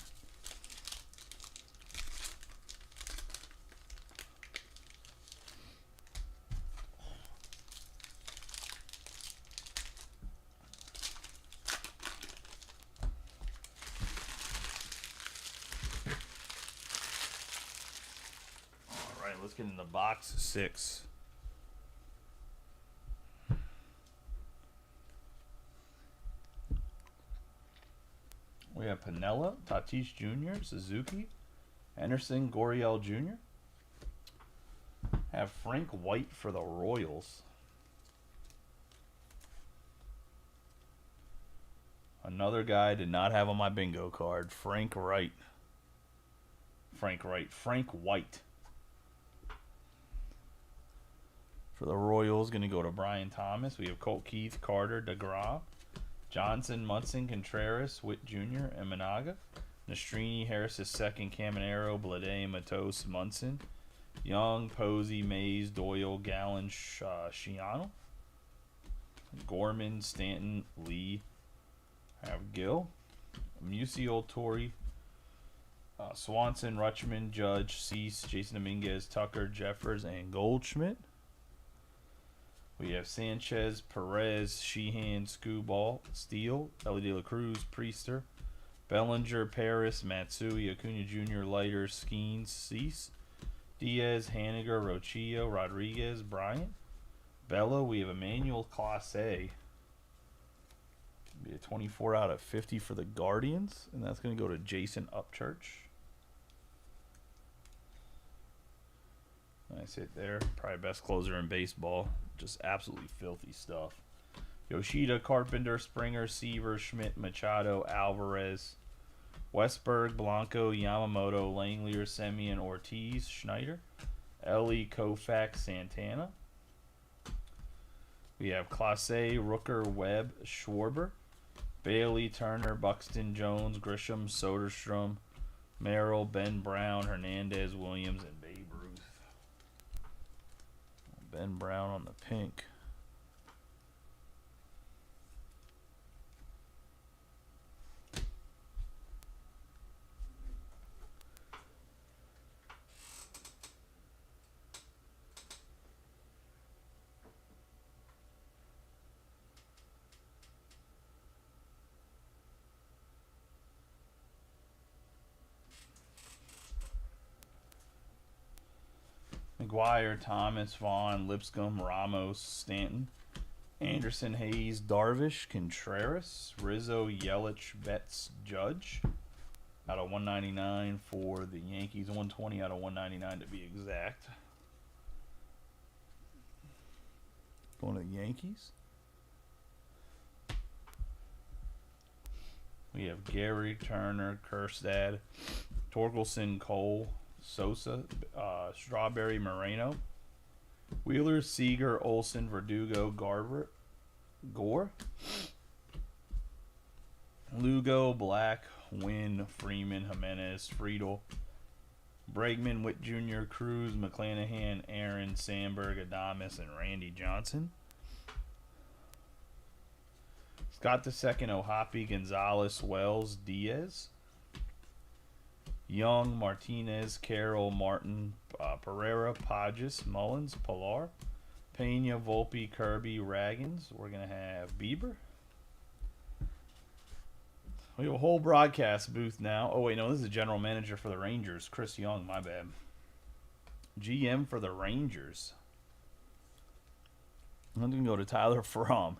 Speaker 1: All right, let's get into box 6. We have Pinella, Tatis Jr., Suzuki, Henderson, Goriel Jr. Have Frank White for the Royals. Another guy I did not have on my bingo card, Frank White. Frank White. For the Royals, going to go to Brian Thomas. We have Colt Keith, Carter, DeGrom, Johnson, Munson, Contreras, Witt Jr., and Managa. Nastrini, Harris II, Caminero, Blade, Matos, Munson. Young, Posey, Mays, Doyle, Gallen, Shiano. Gorman, Stanton, Lee. Have Gill. Musial, Torrey. Swanson, Rutschman, Judge, Cease, Jason Dominguez, Tucker, Jeffers, and Goldschmidt. We have Sanchez, Perez, Sheehan, Skubal, Steele, Ellie De La Cruz, Priester, Bellinger, Paris, Matsui, Acuna Jr., Leiter, Skeens, Cease, Diaz, Haniger, Rochillo, Rodriguez, Bryant, Bella. We have Emmanuel Clase. Be a 24 out of 50 for the Guardians, and that's going to go to Jason Upchurch. Nice hit there. Probably best closer in baseball. Just absolutely filthy stuff. Yoshida, Carpenter, Springer, Seaver, Schmidt, Machado, Alvarez, Westberg, Blanco, Yamamoto, Langelier, Semien, Ortiz, Schneider, Ellie, Koufax, Santana. We have Clase, Rooker, Webb, Schwarber, Bailey, Turner, Buxton, Jones, Grisham, Soderstrom, Merrill, Ben Brown, Hernandez, Williams, and Babe Ruth. Ben Brown on the pink. McGuire, Thomas, Vaughn, Lipscomb, Ramos, Stanton, Anderson, Hayes, Darvish, Contreras, Rizzo, Yelich, Betts, Judge. Out of 199 for the Yankees. 120 out of 199 to be exact. Going to the Yankees. We have Gary, Turner, Kerstad, Torkelson, Cole, Sosa, Strawberry, Moreno, Wheeler, Seager, Olson, Verdugo, Gore, Lugo, Black, Wynn, Freeman, Jimenez, Friedel, Bregman, Witt Jr., Cruz, McClanahan, Aaron, Sandberg, Adames, and Randy Johnson. Scott II, Ohapi, Gonzalez, Wells, Diaz. Young, Martinez, Carroll, Martin, Pereira, Podges, Mullins, Pilar, Pena, Volpe, Kirby, Raggins. We're going to have Bieber. We have a whole broadcast booth now. Oh, wait, no, this is the general manager for the Rangers. Chris Young, my bad. GM for the Rangers. I'm going to go to Tyler Fromm.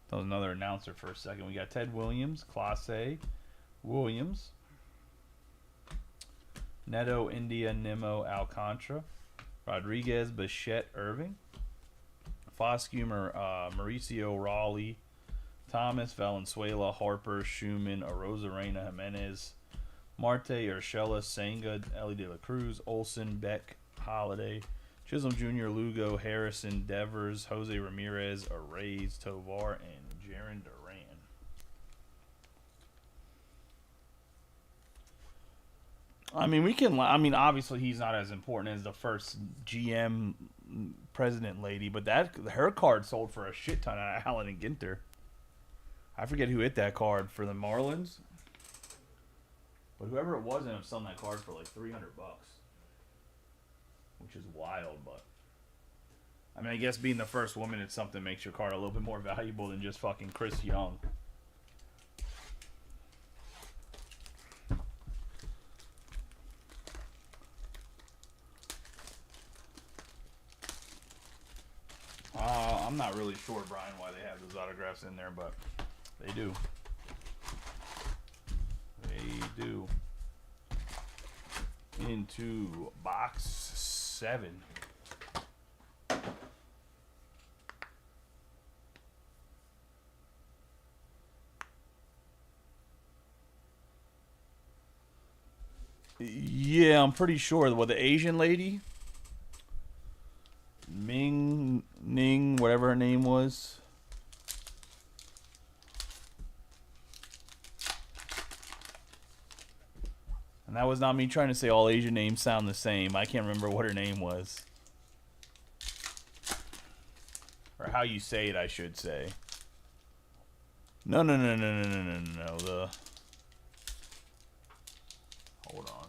Speaker 1: That was another announcer for a second. We got Ted Williams, Clase, Williams, Neto, India, Nimmo, Alcantara, Rodriguez, Bichette, Irving, Foscue, Mauricio, Raleigh, Thomas, Valenzuela, Harper, Schumann, Arozarena, Jimenez, Marte, Urshela, Senga, Ellie De La Cruz, Olson, Beck, Holiday, Chisholm Jr., Lugo, Harrison, Devers, Jose Ramirez, Arrays, Tovar, and Jarren Duran. I mean, obviously he's not as important as the first GM president lady, but her card sold for a shit ton out of Allen and Ginter. I forget who hit that card for the Marlins, but whoever it was ended up selling that card for like $300, which is wild. But I mean, I guess being the first woman at something makes your card a little bit more valuable than just fucking Chris Young. I'm not really sure, Brian, why they have those autographs in there, but they do. They do. Into box 7. Yeah, I'm pretty sure. What, the Asian lady? Ming, Ning, whatever her name was. And that was not me trying to say all Asian names sound the same. I can't remember what her name was. Or how you say it, I should say. No. The... Hold on.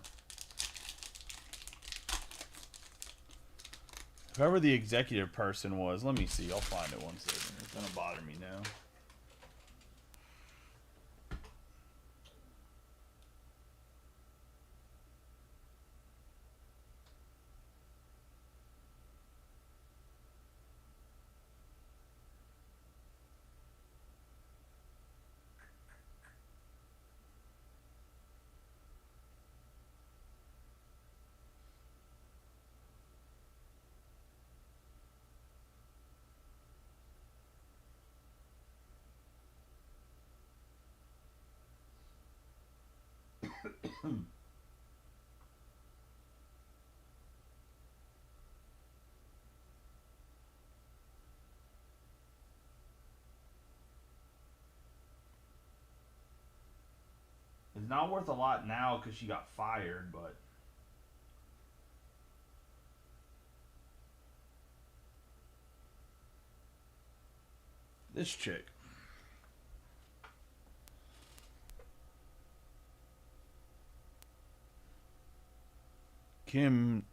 Speaker 1: Whoever the executive person was, let me see. I'll find it one second. It's going to bother me now. It's not worth a lot now because she got fired, but this chick. Kim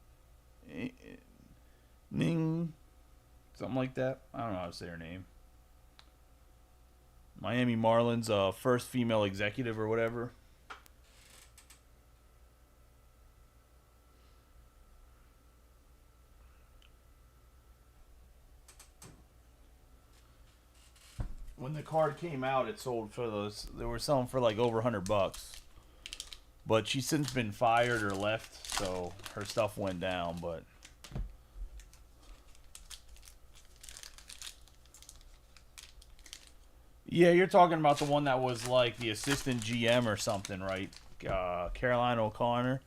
Speaker 1: Ning, something like that. I don't know how to say her name. Miami Marlins, first female executive or whatever. when the card came out, it sold for those. They were selling for like over $100. But she's since been fired or left, so her stuff went down. But yeah, you're talking about the one that was like the assistant GM or something, right? Caroline O'Connor.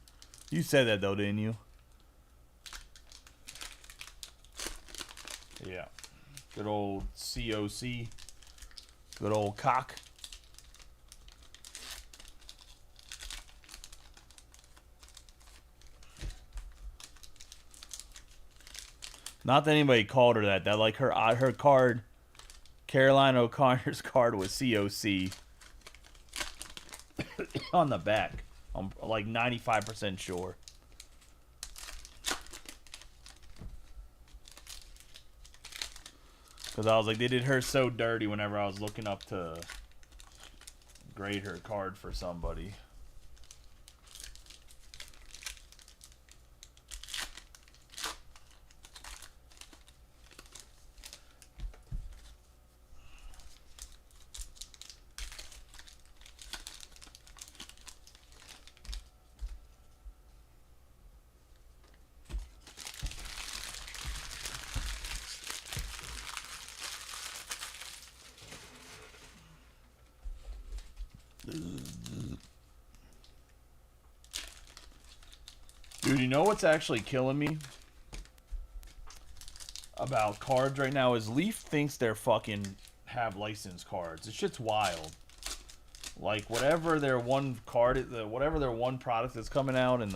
Speaker 1: You said that though, didn't you? Yeah. Good old COC. Good old cock. Not that anybody called her that. That like her card, Caroline O'Connor's card was COC on the back. I'm like 95% sure. Because I was like, they did her so dirty whenever I was looking up to grade her card for somebody. Dude, you know what's actually killing me about cards right now is Leaf thinks they're fucking have licensed cards. This shit's wild. Like whatever their one card, whatever their one product that's coming out in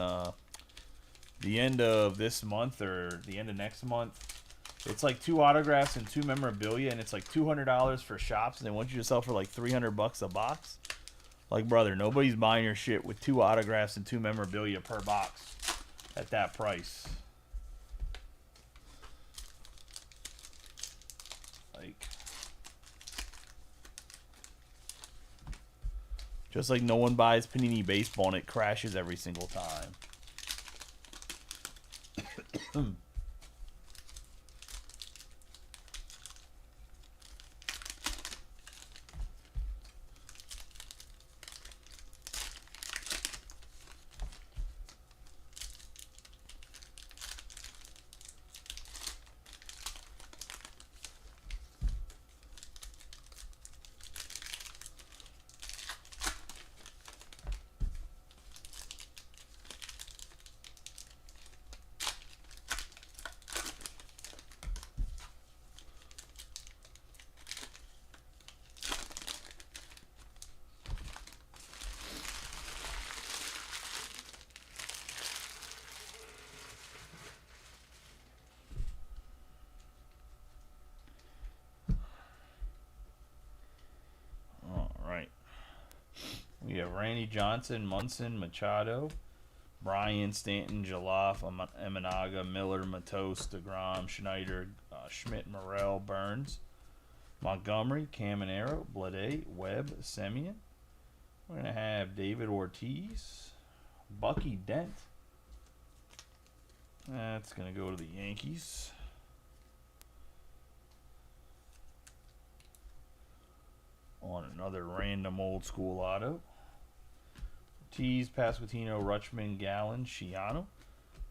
Speaker 1: the end of this month or the end of next month, it's like 2 autographs and 2 memorabilia, and it's like $200 for shops, and they want you to sell for like $300 a box. Like, brother, nobody's buying your shit with 2 autographs and 2 memorabilia per box at that price. Like, just like no one buys Panini Baseball and it crashes every single time. We have Randy Johnson, Munson, Machado, Bryan, Stanton, Jaloff, Eminaga, Miller, Matos, DeGrom, Schneider, Schmidt, Morel, Burns, Montgomery, Caminero, Blade, Webb, Semien. We're going to have David Ortiz, Bucky Dent. That's going to go to the Yankees. On another random old school auto. Ortiz, Pasquantino, Rutschman, Gallen, Shiano,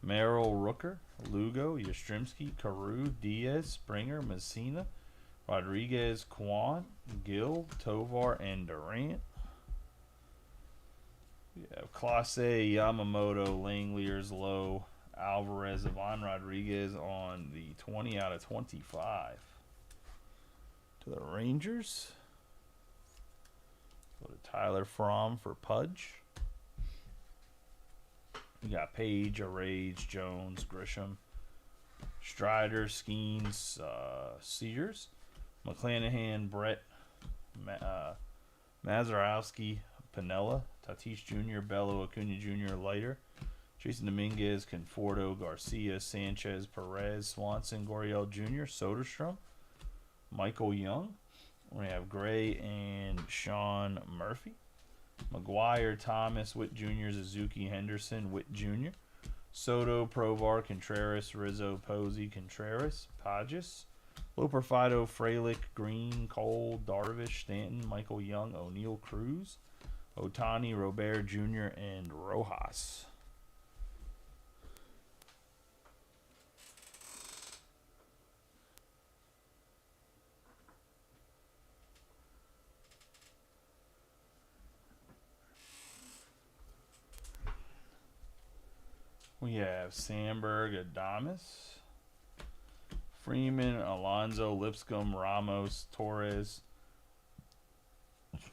Speaker 1: Merrill, Rooker, Lugo, Yastrzemski, Carew, Diaz, Springer, Messina, Rodriguez, Kwan, Gill, Tovar, and Durant. We have Clase, Yamamoto, Langeliers, Lowe, Alvarez, Ivan Rodriguez on the 20 out of 25. To the Rangers. Go to Tyler Fromm for Pudge. We got Page, Arage, Jones, Grisham, Strider, Skeens, Sears, McClanahan, Brett, Mazarowski, Pinella, Tatis Jr., Bello, Acuna Jr., Leiter, Jason Dominguez, Conforto, Garcia, Sanchez, Perez, Swanson, Gurriel Jr., Soderstrom, Michael Young. We have Gray and Sean Murphy. McGuire, Thomas, Witt Jr., Suzuki, Henderson, Witt Jr., Soto, Provar, Contreras, Rizzo, Posey, Contreras, Pages, Loper Fido, Fralick, Green, Cole, Darvish, Stanton, Michael Young, O'Neill, Cruz, Otani, Robert Jr., and Rojas. We have Sandberg, Adames, Freeman, Alonso, Lipscomb, Ramos, Torres,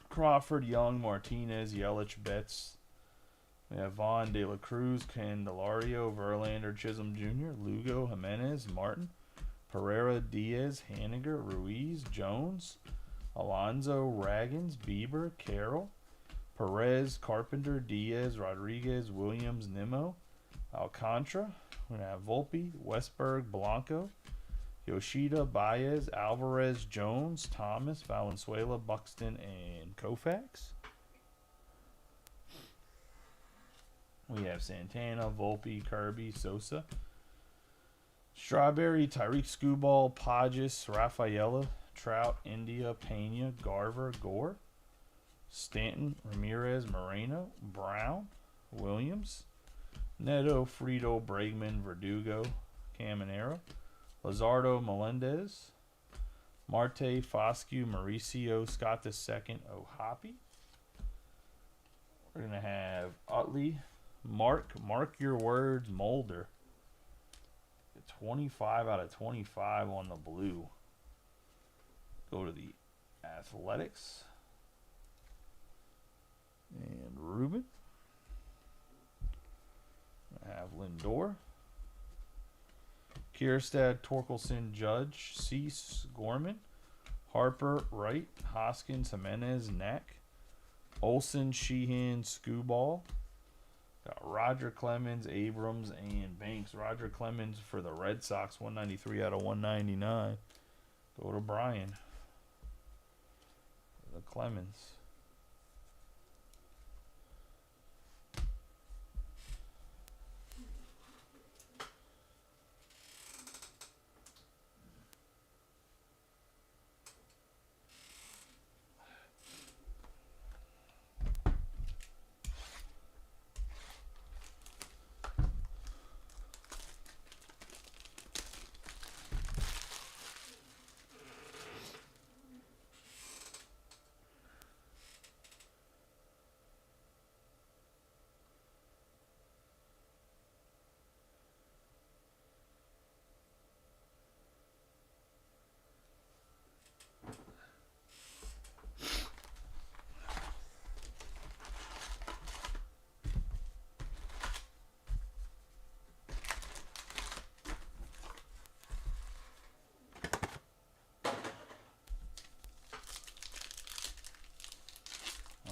Speaker 1: Crawford, Young, Martinez, Yelich, Betts. We have Vaughn, De La Cruz, Candelario, Verlander, Chisholm Jr., Lugo, Jimenez, Martin, Pereira, Diaz, Haniger, Ruiz, Jones, Alonso, Raggins, Bieber, Carroll, Perez, Carpenter, Diaz, Rodriguez, Williams, Nimmo, Alcantara. We're going to have Volpe, Westberg, Blanco, Yoshida, Baez, Alvarez, Jones, Thomas, Valenzuela, Buxton, and Koufax. We have Santana, Volpe, Kirby, Sosa, Strawberry, Tyreek Skubal, Podges, Rafaela, Trout, India, Pena, Garver, Gore, Stanton, Ramirez, Moreno, Brown, Williams, Neto, Frito, Bregman, Verdugo, Caminero, Lazardo, Melendez, Marte, Foscue, Mauricio, Scott II, O'Hoppe. We're going to have Utley, Mark your words, Mulder. 25 out of 25 on the blue. Go to the Athletics. And Ruben. I have Lindor. Kierstad, Torkelson, Judge, Cease, Gorman, Harper, Wright, Hoskins, Jimenez, Neck, Olson, Sheehan, Skubal. Got Roger Clemens, Abrams, and Banks. Roger Clemens for the Red Sox, 193 out of 199. Go to Brian. The Clemens.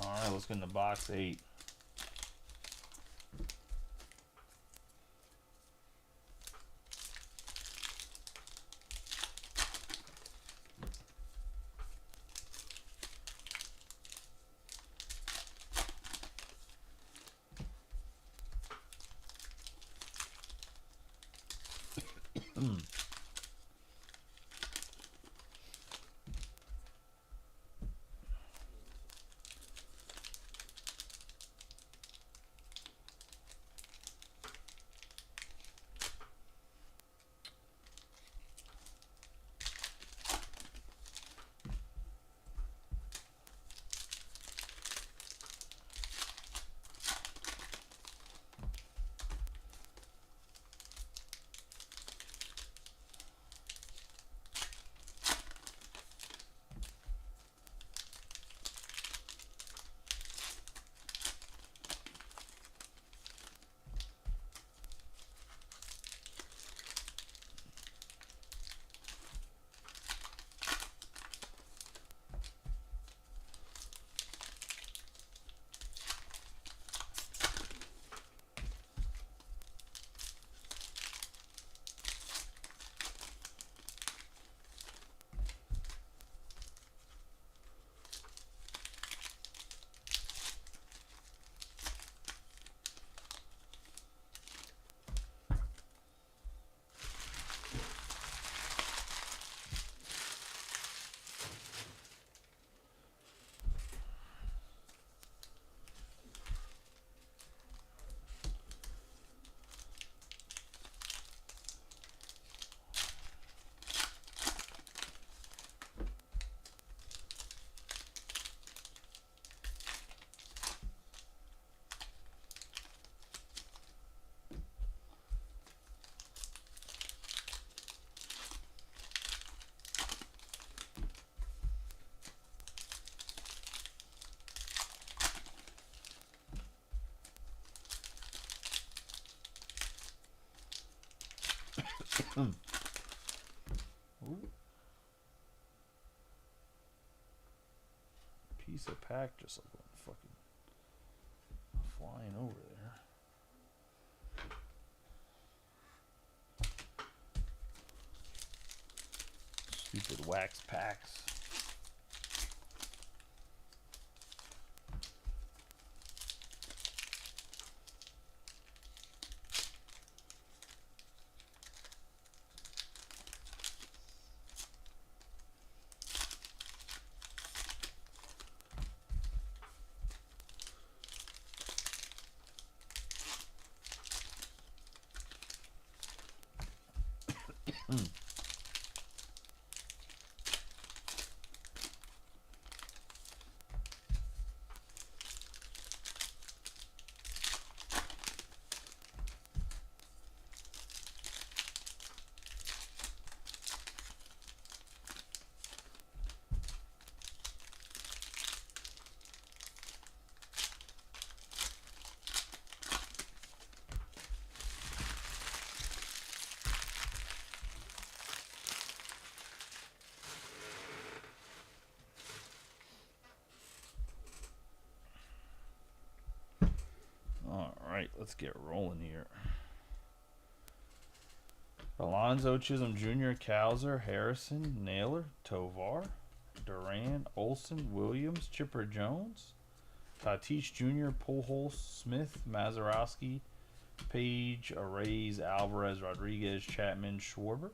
Speaker 1: Alright, let's get into box 8. Piece of pack just like fucking flying over there. Stupid wax packs. Alright, let's get rolling here. Alonzo, Chisholm Jr., Cowser, Harrison, Naylor, Tovar, Duran, Olson, Williams, Chipper Jones, Tatis Jr., Pujols, Smith, Mazeroski, Page, Arrays, Alvarez, Rodriguez, Chapman, Schwarber,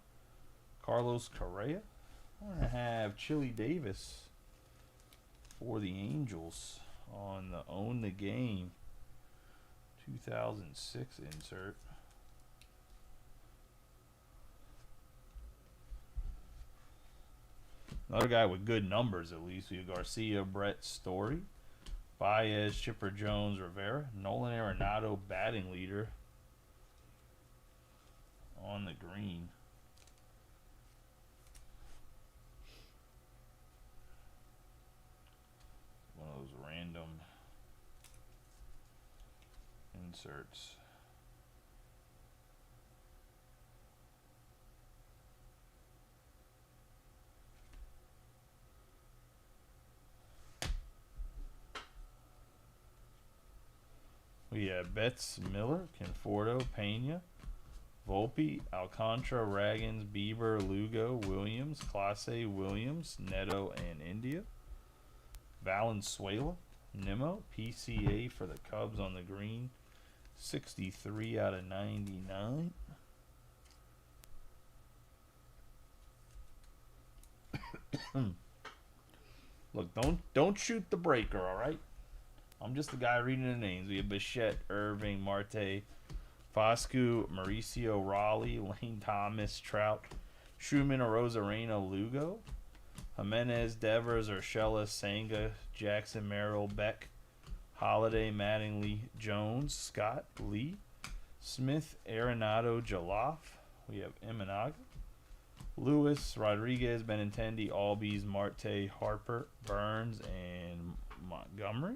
Speaker 1: Carlos Correa. I'm going to have Chili Davis for the Angels on the Own the Game 2006 insert. Another guy with good numbers, at least. We have Garcia, Brett, Story, Baez, Chipper Jones, Rivera, Nolan Arenado, batting leader on the green. One of those random inserts. We have Betts, Miller, Conforto, Pena, Volpe, Alcantara, Raggins, Bieber, Lugo, Williams, Clase, Williams, Neto, and India. Valenzuela, Nimmo, PCA for the Cubs on the green. 63 out of 99. Look, don't shoot the breaker, all right? I'm just the guy reading the names. We have Bichette, Irving, Marte, Foscue, Mauricio, Raleigh, Lane Thomas, Trout, Schumann, Arozarena, Lugo, Jimenez, Devers, Urshela, Senga, Jackson, Merrill, Beck, Holiday, Mattingly, Jones, Scott, Lee, Smith, Arenado, Jaloff. We have Imanaga, Lewis, Rodriguez, Benintendi, Albies, Marte, Harper, Burns, and Montgomery.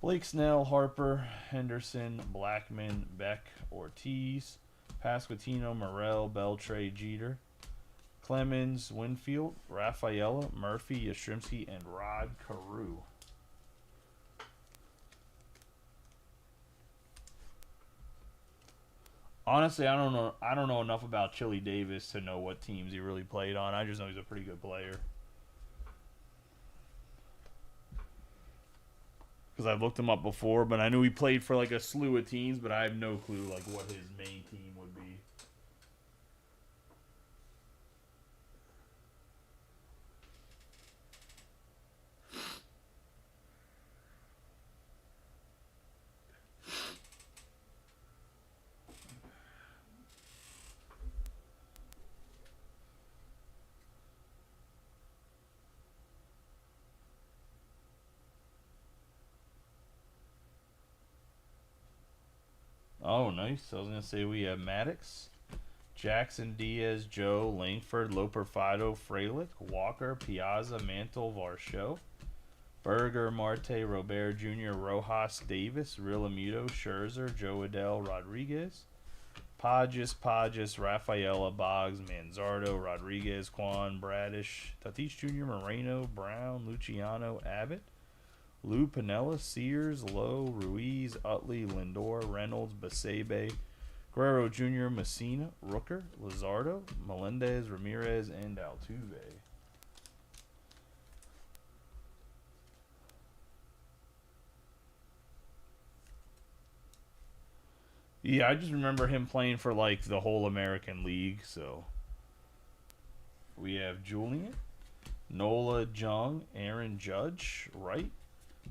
Speaker 1: Blake Snell, Harper, Henderson, Blackman, Beck, Ortiz, Pasquantino, Morel, Beltre, Jeter, Clemens, Winfield, Rafaela, Murphy, Yastrzemski, and Rod Carew. Honestly, I don't know enough about Chili Davis to know what teams he really played on. I just know he's a pretty good player. Because I've looked him up before, but I knew he played for like a slew of teams, but I have no clue like what his main team would be. Oh, nice. I was going to say we have Maddox, Jackson, Diaz, Joe, Langford, Loper, Fido, Frelick, Walker, Piazza, Mantle, Varsho, Berger, Marte, Robert Jr., Rojas, Davis, Realmuto, Scherzer, Joe Adell, Rodriguez, Podges, Rafaela, Boggs, Manzardo, Rodriguez, Quan, Bradish, Tatis Jr., Moreno, Brown, Luciano, Abbott, Lou Piniella, Sears, Lowe, Ruiz, Utley, Lindor, Reynolds, Basebe, Guerrero Jr., Messina, Rooker, Luzardo, Melendez, Ramirez, and Altuve. Yeah, I just remember him playing for like the whole American League. So we have Julian, Nola, Jung, Aaron Judge, Wright,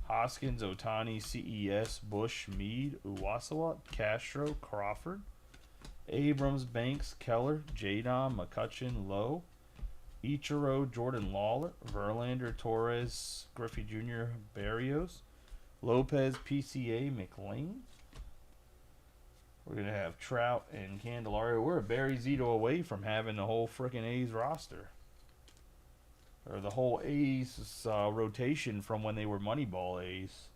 Speaker 1: Hoskins, Otani, CES, Bush, Meade, Uwasawa, Castro, Crawford, Abrams, Banks, Keller, Jadon, McCutcheon, Lowe, Ichiro, Jordan Lawler, Verlander, Torres, Griffey Jr., Barrios, Lopez, PCA, McLean. We're going to have Trout and Candelario. We're a Barry Zito away from having the whole frickin' A's roster. Or the whole A's rotation from when they were Moneyball A's.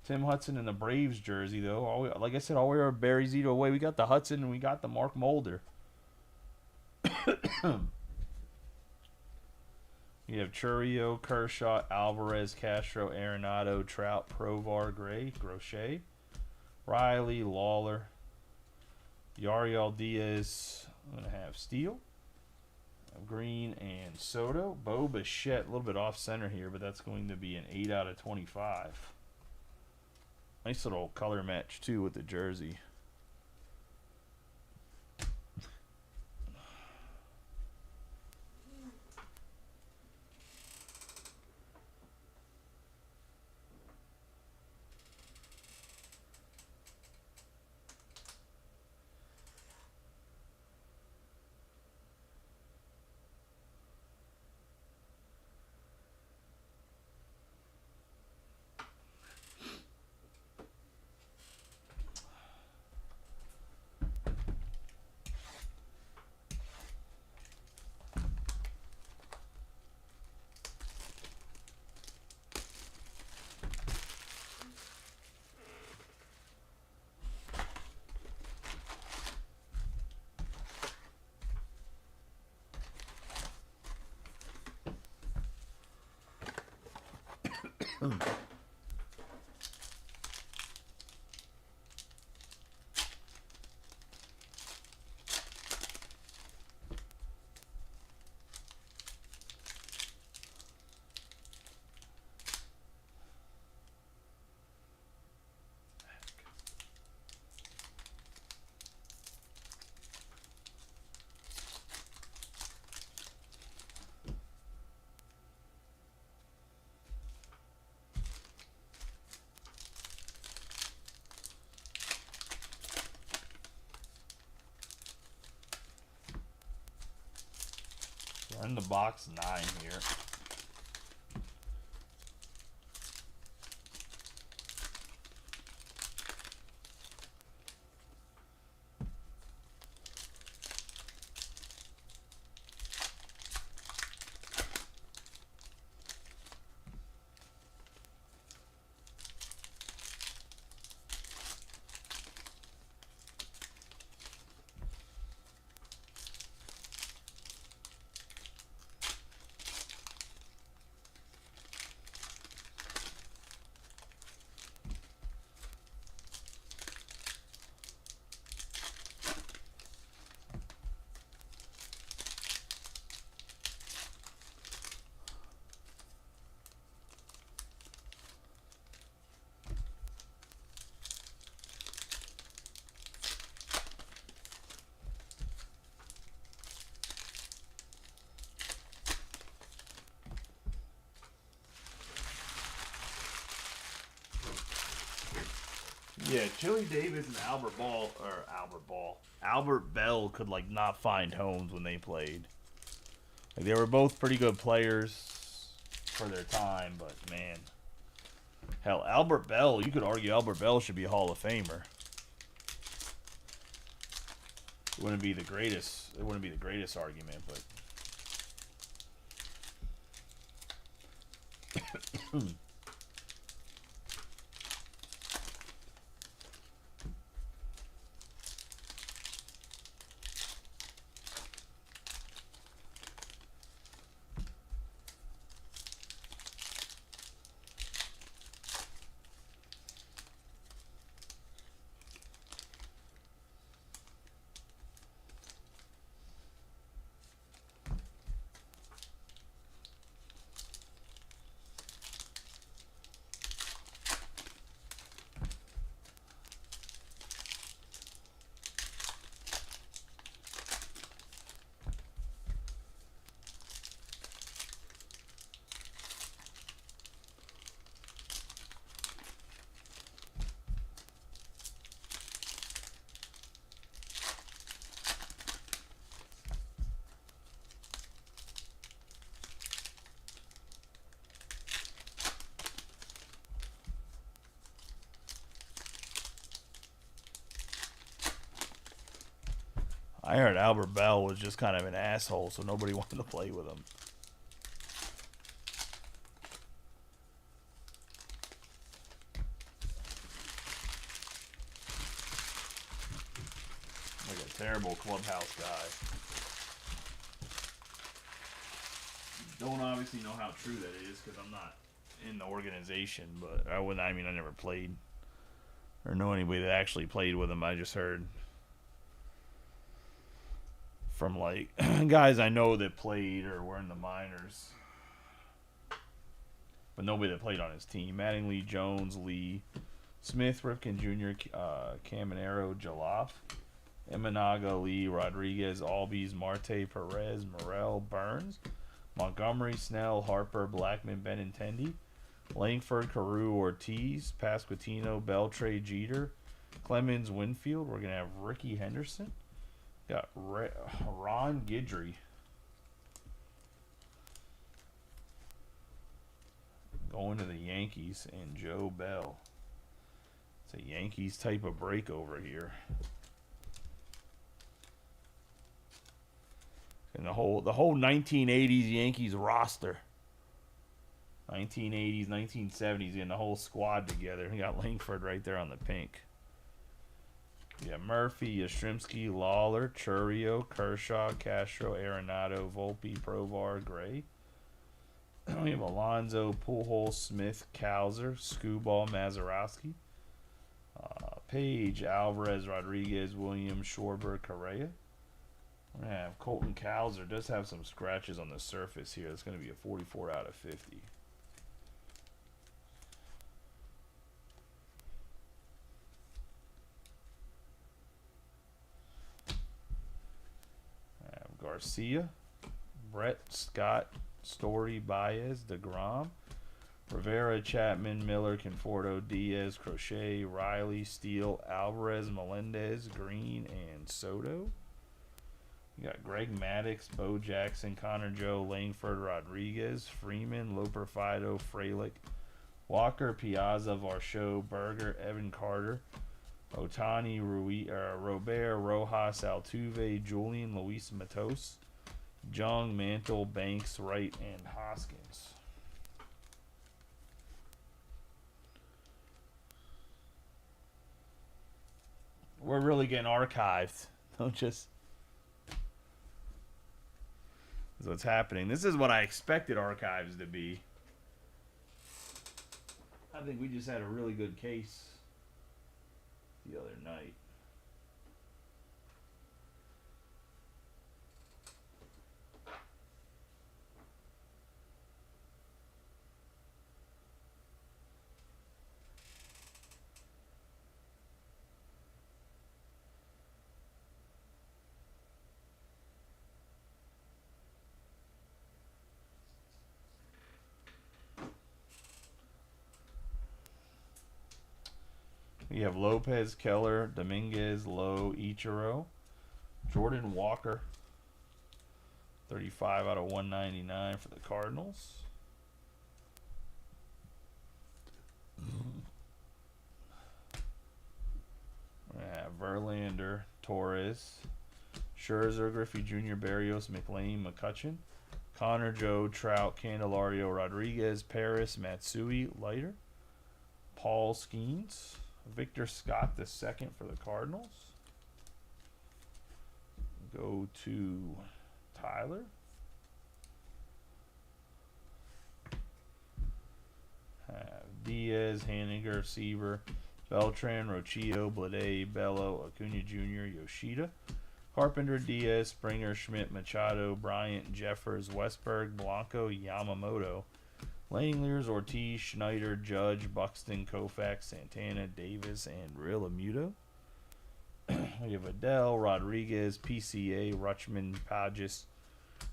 Speaker 1: Tim Hudson in the Braves jersey, though. Like I said, all we are Barry Zito away. We got the Hudson and we got the Mark Mulder. You have Churio, Kershaw, Alvarez, Castro, Arenado, Trout, Provar, Gray, Grochet, Riley, Lawler, Yariel Diaz. I'm going to have Steele, Green, and Soto. Bo Bichette, a little bit off center here, but that's going to be an 8 out of 25. Nice little color match, too, with the jersey. We're in the box 9 here. Yeah, Chili Davis and Albert Bell could like not find homes when they played. Like they were both pretty good players for their time, but man, hell, Albert Bell, you could argue Albert Bell should be a Hall of Famer. It wouldn't be the greatest. It wouldn't be the greatest argument, but. I heard Albert Bell was just kind of an asshole, so nobody wanted to play with him. Like a terrible clubhouse guy. Don't obviously know how true that is because I'm not in the organization, but I never played or know anybody that actually played with him. I just heard from like guys I know that played or were in the minors, but nobody that played on his team. Mattingly, Jones, Lee, Smith, Ripken Jr., Caminero, Jaloff, Imanaga, Lee, Rodriguez, Albies, Marte, Perez, Morel, Burns, Montgomery, Snell, Harper, Blackman, Benintendi, Langford, Carew, Ortiz, Pasquantino, Beltre, Jeter, Clemens, Winfield. We're going to have Ricky Henderson. Got Ron Guidry. Going to the Yankees, and Joe Bell. It's a Yankees type of break over here. And the whole 1980s Yankees roster. 1980s, 1970s, getting the whole squad together. We got Langford right there on the pink. Yeah, Murphy, Yastrzemski, Lawler, Churio, Kershaw, Castro, Arenado, Volpe, Provar, Gray. We have Alonso, Pujols, Smith, Cowser, Skubal, Mazeroski, Page, Alvarez, Rodriguez, Williams, Schwarber, Correa. We're going to have Colton Cowser. Does have some scratches on the surface here. It's going to be a 44 out of 50. Garcia, Brett, Scott, Story, Baez, DeGrom, Rivera, Chapman, Miller, Conforto, Diaz, Crochet, Riley, Steele, Alvarez, Melendez, Green, and Soto. You got Greg Maddux, Bo Jackson, Connor Joe, Langford, Rodriguez, Freeman, Loper, Fido, Frelick, Walker, Piazza, Varsho, Berger, Evan Carter, Otani, Robert, Rojas, Altuve, Julian, Luis Matos, Jung, Mantle, Banks, Wright, and Hoskins. We're really getting archived. Don't just... This is what's happening. This is what I expected archives to be. I think we just had a really good case the other night. We have Lopez, Keller, Dominguez, Lowe, Ichiro, Jordan Walker, 35 out of 199 for the Cardinals. We have Verlander, Torres, Scherzer, Griffey Jr., Berrios, McLean, McCutcheon, Connor, Joe, Trout, Candelario, Rodriguez, Paris, Matsui, Leiter, Paul Skeens, Victor Scott the second for the Cardinals. Go to Tyler. Have Diaz, Haniger, Seaver, Beltran, Rochio, Blade, Bello, Acuna Jr., Yoshida, Carpenter, Diaz, Springer, Schmidt, Machado, Bryant, Jeffers, Westberg, Blanco, Yamamoto, Langeliers, Ortiz, Schneider, Judge, Buxton, Koufax, Santana, Davis, and Realmuto. We have Adele, Rodriguez, PCA, Rutschman, Pages,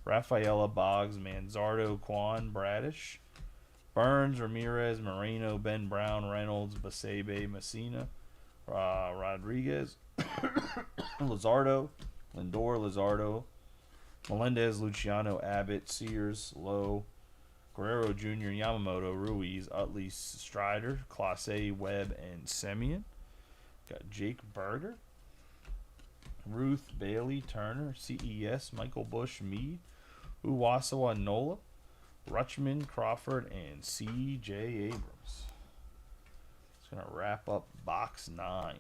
Speaker 1: Rafaela, Boggs, Manzardo, Quan, Bradish, Burns, Ramirez, Moreno, Ben Brown, Reynolds, Basebe, Messina, Rodriguez, Luzardo, Lindor, Luzardo, Melendez, Luciano, Abbott, Sears, Lowe, Guerrero Jr., Yamamoto, Ruiz, Utley, Strider, Clase, Webb, and Semien. Got Jake Burger. Ruth Bailey Turner, CES, Michael Bush Mead, Uwasawa Nola, Rutschman Crawford, and C.J. Abrams. It's going to wrap up box 9.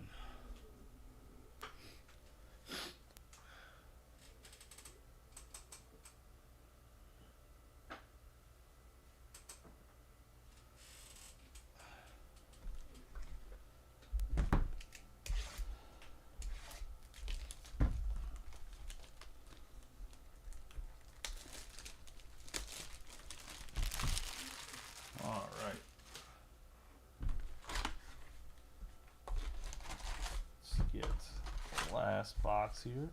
Speaker 1: All right. Let's get the last box here.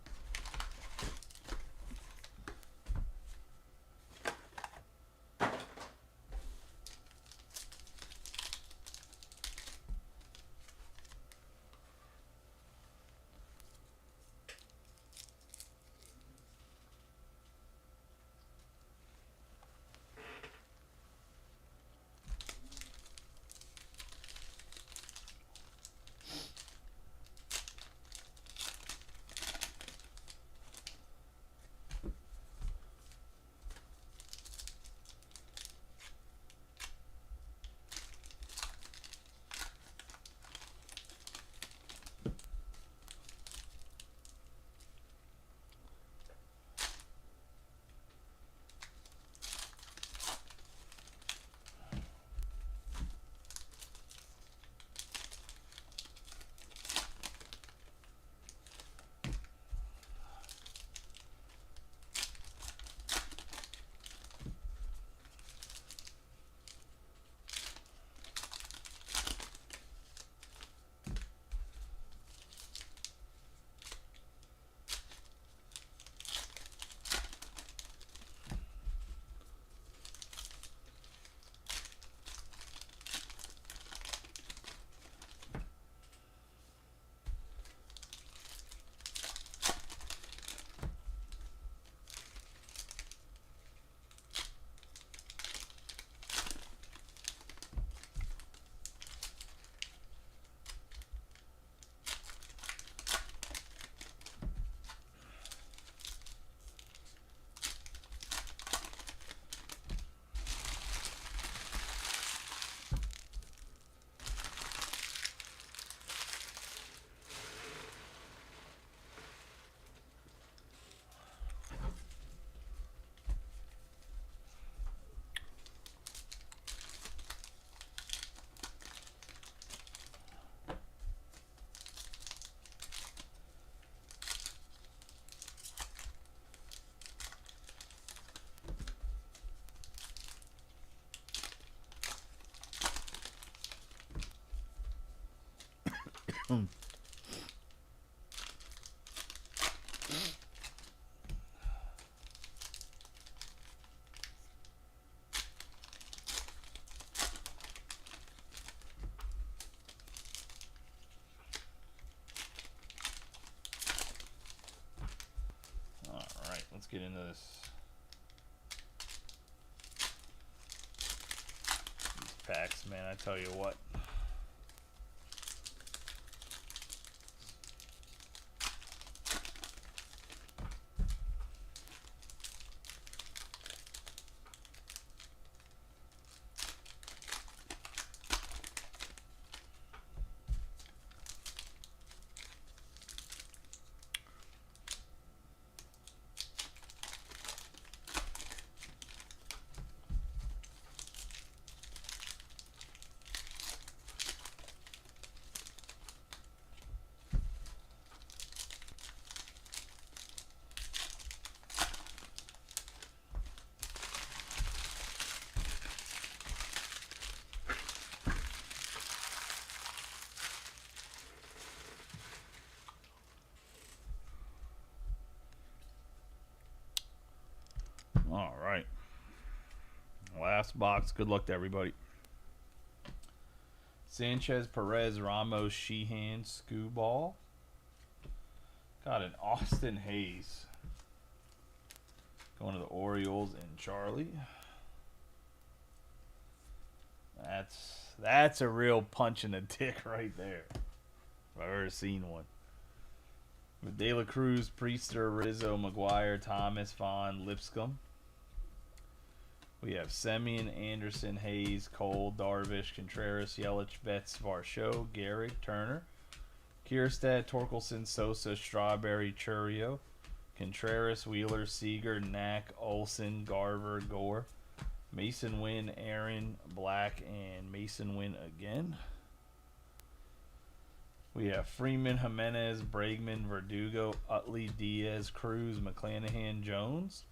Speaker 1: Alright, let's get into this. These packs, man, I tell you what. All right. Last box. Good luck to everybody. Sanchez, Perez, Ramos, Sheehan, Skubal. Got an Austin Hayes. Going to the Orioles and Charlie. That's a real punch in the dick right there. If I've ever seen one. With De La Cruz, Priester, Rizzo, McGuire, Thomas, Vaughn, Lipscomb. We have Semien, Anderson, Hayes, Cole, Darvish, Contreras, Yelich, Betts, Varsho, Garrett, Turner, Kierstead, Torkelson, Sosa, Strawberry, Churio, Contreras, Wheeler, Seager, Knack, Olson, Garver, Gore, Mason Wynn, Aaron, Black, and Mason Wynn again. We have Freeman, Jimenez, Bregman, Verdugo, Utley, Diaz, Cruz, McClanahan, Jones,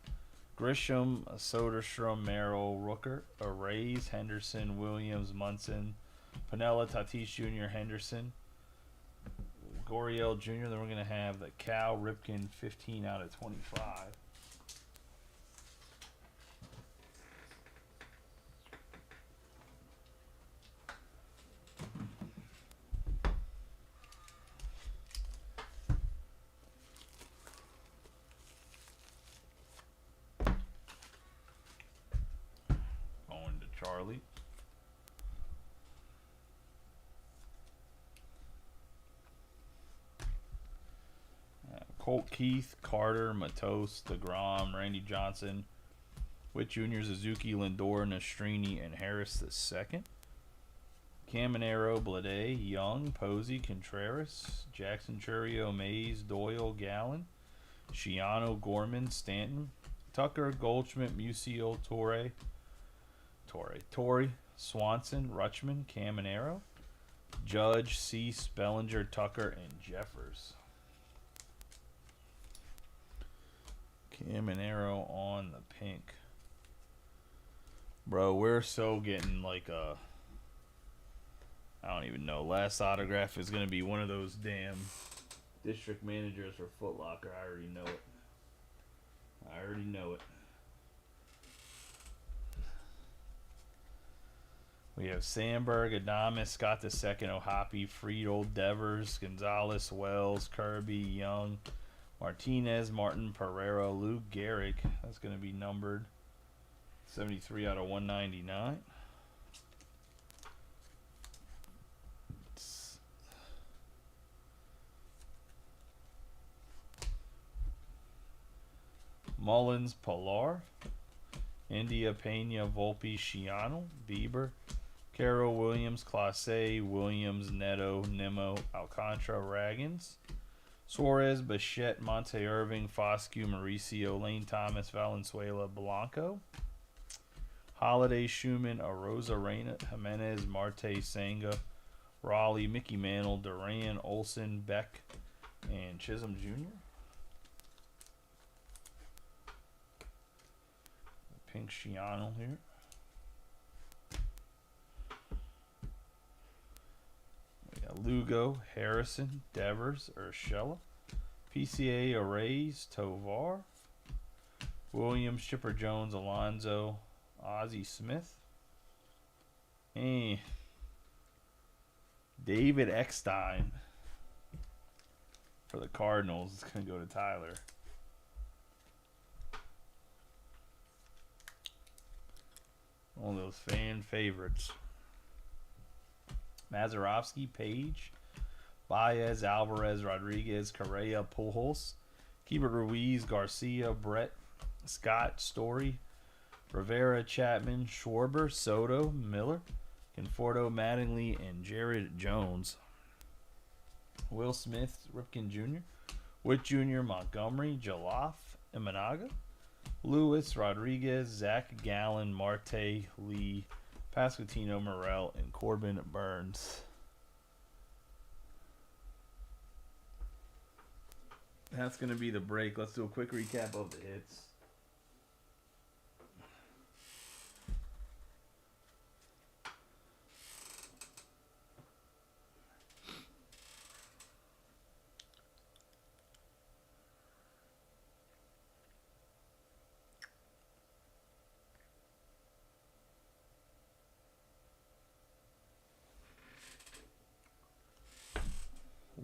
Speaker 1: Grisham, Soderstrom, Merrill, Rooker, Arrays, Henderson, Williams, Munson, Pinella, Tatis Jr., Henderson, Goriel Jr. Then we're going to have the Cal Ripken 15 out of 25. Going to Charlie. Colt Keith, Carter, Matos, DeGrom, Randy Johnson, Witt Jr., Suzuki, Lindor, Nastrini, and Harris II. Caminero, Blade, Young, Posey, Contreras, Jackson, Churio, Mays, Doyle, Gallen, Shiano, Gorman, Stanton, Tucker, Goldschmidt, Musial, Torrey, Swanson, Rutschman, Caminero, Judge, Cease, Bellinger, Tucker, and Jeffers. Caminero on the pink. Bro, we're so getting like a... I don't even know. Last autograph is going to be one of those damn district managers for Foot Locker. I already know it. I already know it. We have Sandberg, Adames, Scott II, Ohapi, Friedel, Devers, Gonzalez, Wells, Kirby, Young, Martinez, Martin, Pereira, Luke Gehrig. That's going to be numbered 73 out of 199. Mullins, Pilar, India, Pena, Volpe, Shiano, Bieber, Carroll, Williams, Clase, Williams, Neto, Nimmo, Alcantara, Raggins, Suarez, Bichette, Monte Irving, Foscue, Mauricio, Lane Thomas, Valenzuela, Blanco, Holiday, Schumann, Arozarena, Jimenez, Marte, Senga, Raleigh, Mickey Mantle, Duran, Olson, Beck, and Chisholm Jr. Pink Shiano here. We got Lugo, Harrison, Devers, Urshela, PCA, Arrays, Tovar, Williams, Chipper Jones, Alonzo, Ozzie Smith, and David Eckstein for the Cardinals. It's going to go to Tyler. One of those fan favorites. Mazerovsky, Page, Baez, Alvarez, Rodriguez, Correa, Pujols, Keibert Ruiz, Garcia, Brett, Scott, Story, Rivera, Chapman, Schwarber, Soto, Miller, Conforto, Mattingly, and Jared Jones. Will Smith, Ripken Jr., Witt Jr., Montgomery, Jaloff, Imanaga, Lewis, Rodriguez, Zach Gallen, Marte, Lee, Pasquantino, Morel, and Corbin Burns. That's going to be the break. Let's do a quick recap of the hits.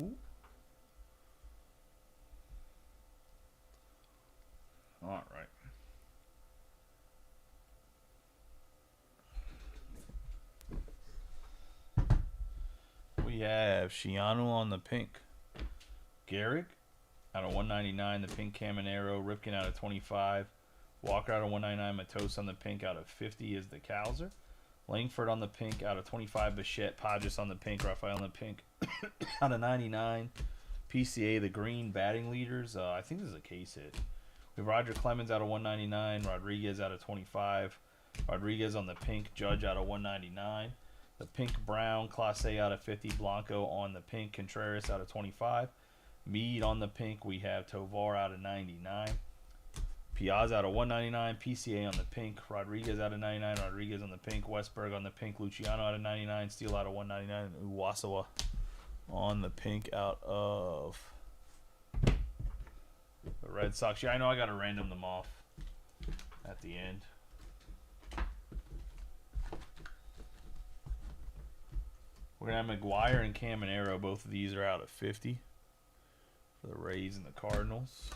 Speaker 1: Ooh. All right. We have Shiano on the pink. Gehrig, out of 199. The pink Caminero. Ripken out of 25. Walker out of 199. Matos on the pink out of 50 is the Cowser. Langford on the pink out of 25. Bichette. Podges on the pink. Rafael on the pink out of 99. PCA, the green batting leaders. I think this is a case hit. We have Roger Clemens out of 199. Rodriguez out of 25. Rodriguez on the pink. Judge out of 199. The pink brown. Clase out of 50. Blanco on the pink. Contreras out of 25. Mead on the pink. We have Tovar out of 99. Piazza out of 199. PCA on the pink. Rodriguez out of 99. Rodriguez on the pink. Westberg on the pink. Luciano out of 99. Steele out of 199. And Uwasawa on the pink out of the Red Sox. Yeah, I know I got to random them off at the end. We're going to have McGuire and Caminero. Both of these are out of 50 for the Rays and the Cardinals.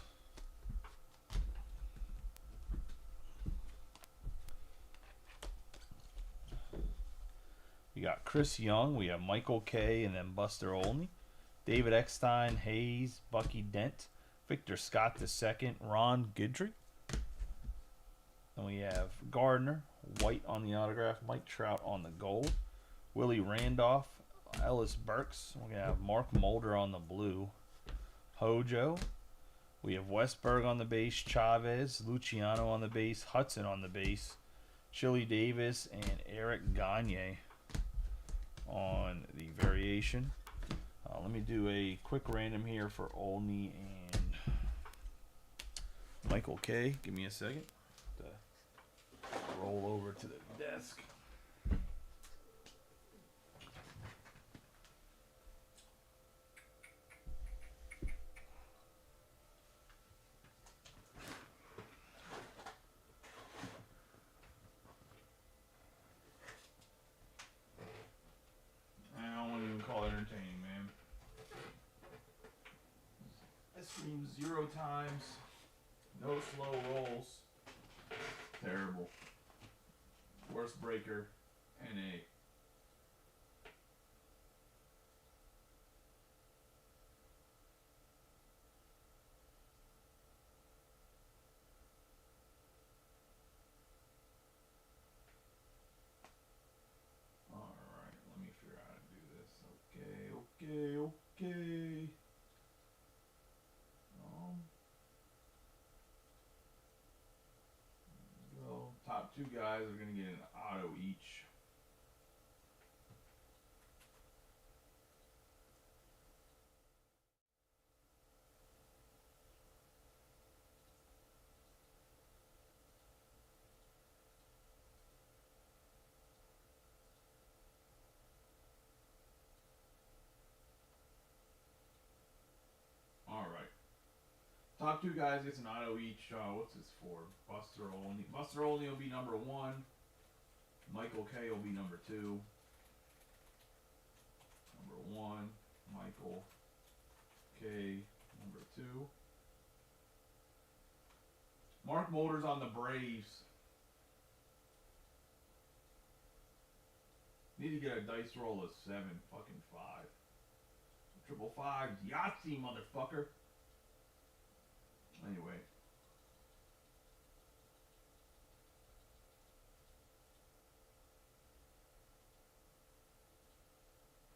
Speaker 1: We got Chris Young. We have Michael K. And then Buster Olney. David Eckstein, Hayes, Bucky Dent, Victor Scott II, Ron Guidry. And we have Gardner, White on the autograph, Mike Trout on the gold, Willie Randolph, Ellis Burks. We're going to have Mark Mulder on the blue, Hojo. We have Westberg on the base, Chavez, Luciano on the base, Hudson on the base, Chili Davis, and Eric Gagne on the variation. Let me do a quick random here for Olney and Michael K. Give me a second to roll over to the desk. I won't even call it entertaining, man. This screams 0 times, no slow rolls. Terrible. Worst breaker, NA. Alright, let me figure out how to do this. Okay. Go. Top 2 guys are going to get an auto each. Top 2 guys gets an auto each. What's this for? Buster Olney. Buster Olney will be number 1. Michael K will be number 2. Number 1. Michael K. Number 2. Mark Mulder's on the Braves. Need to get a dice roll of 7. Fucking 5. Triple 5. Yahtzee, motherfucker. Anyway.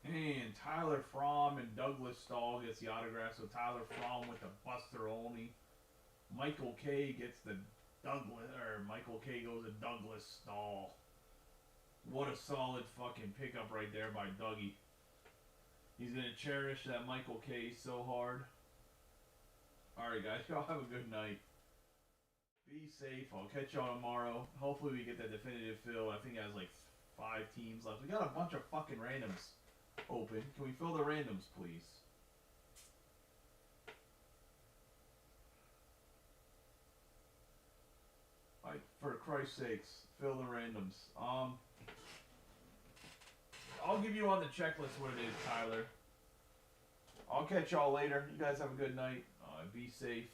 Speaker 1: And Tyler Fromm and Douglas Stahl gets the autograph. So Tyler Fromm with the Buster Olney. Michael K gets the Michael K goes to Douglas Stahl. What a solid fucking pickup right there by Dougie. He's going to cherish that Michael K so hard. Alright guys, y'all have a good night. Be safe. I'll catch y'all tomorrow. Hopefully we get that definitive fill. I think it has like 5 teams left. We got a bunch of fucking randoms open. Can we fill the randoms, please? Like, for Christ's sakes, fill the randoms. I'll give you on the checklist what it is, Tyler. I'll catch y'all later. You guys have a good night. Be safe.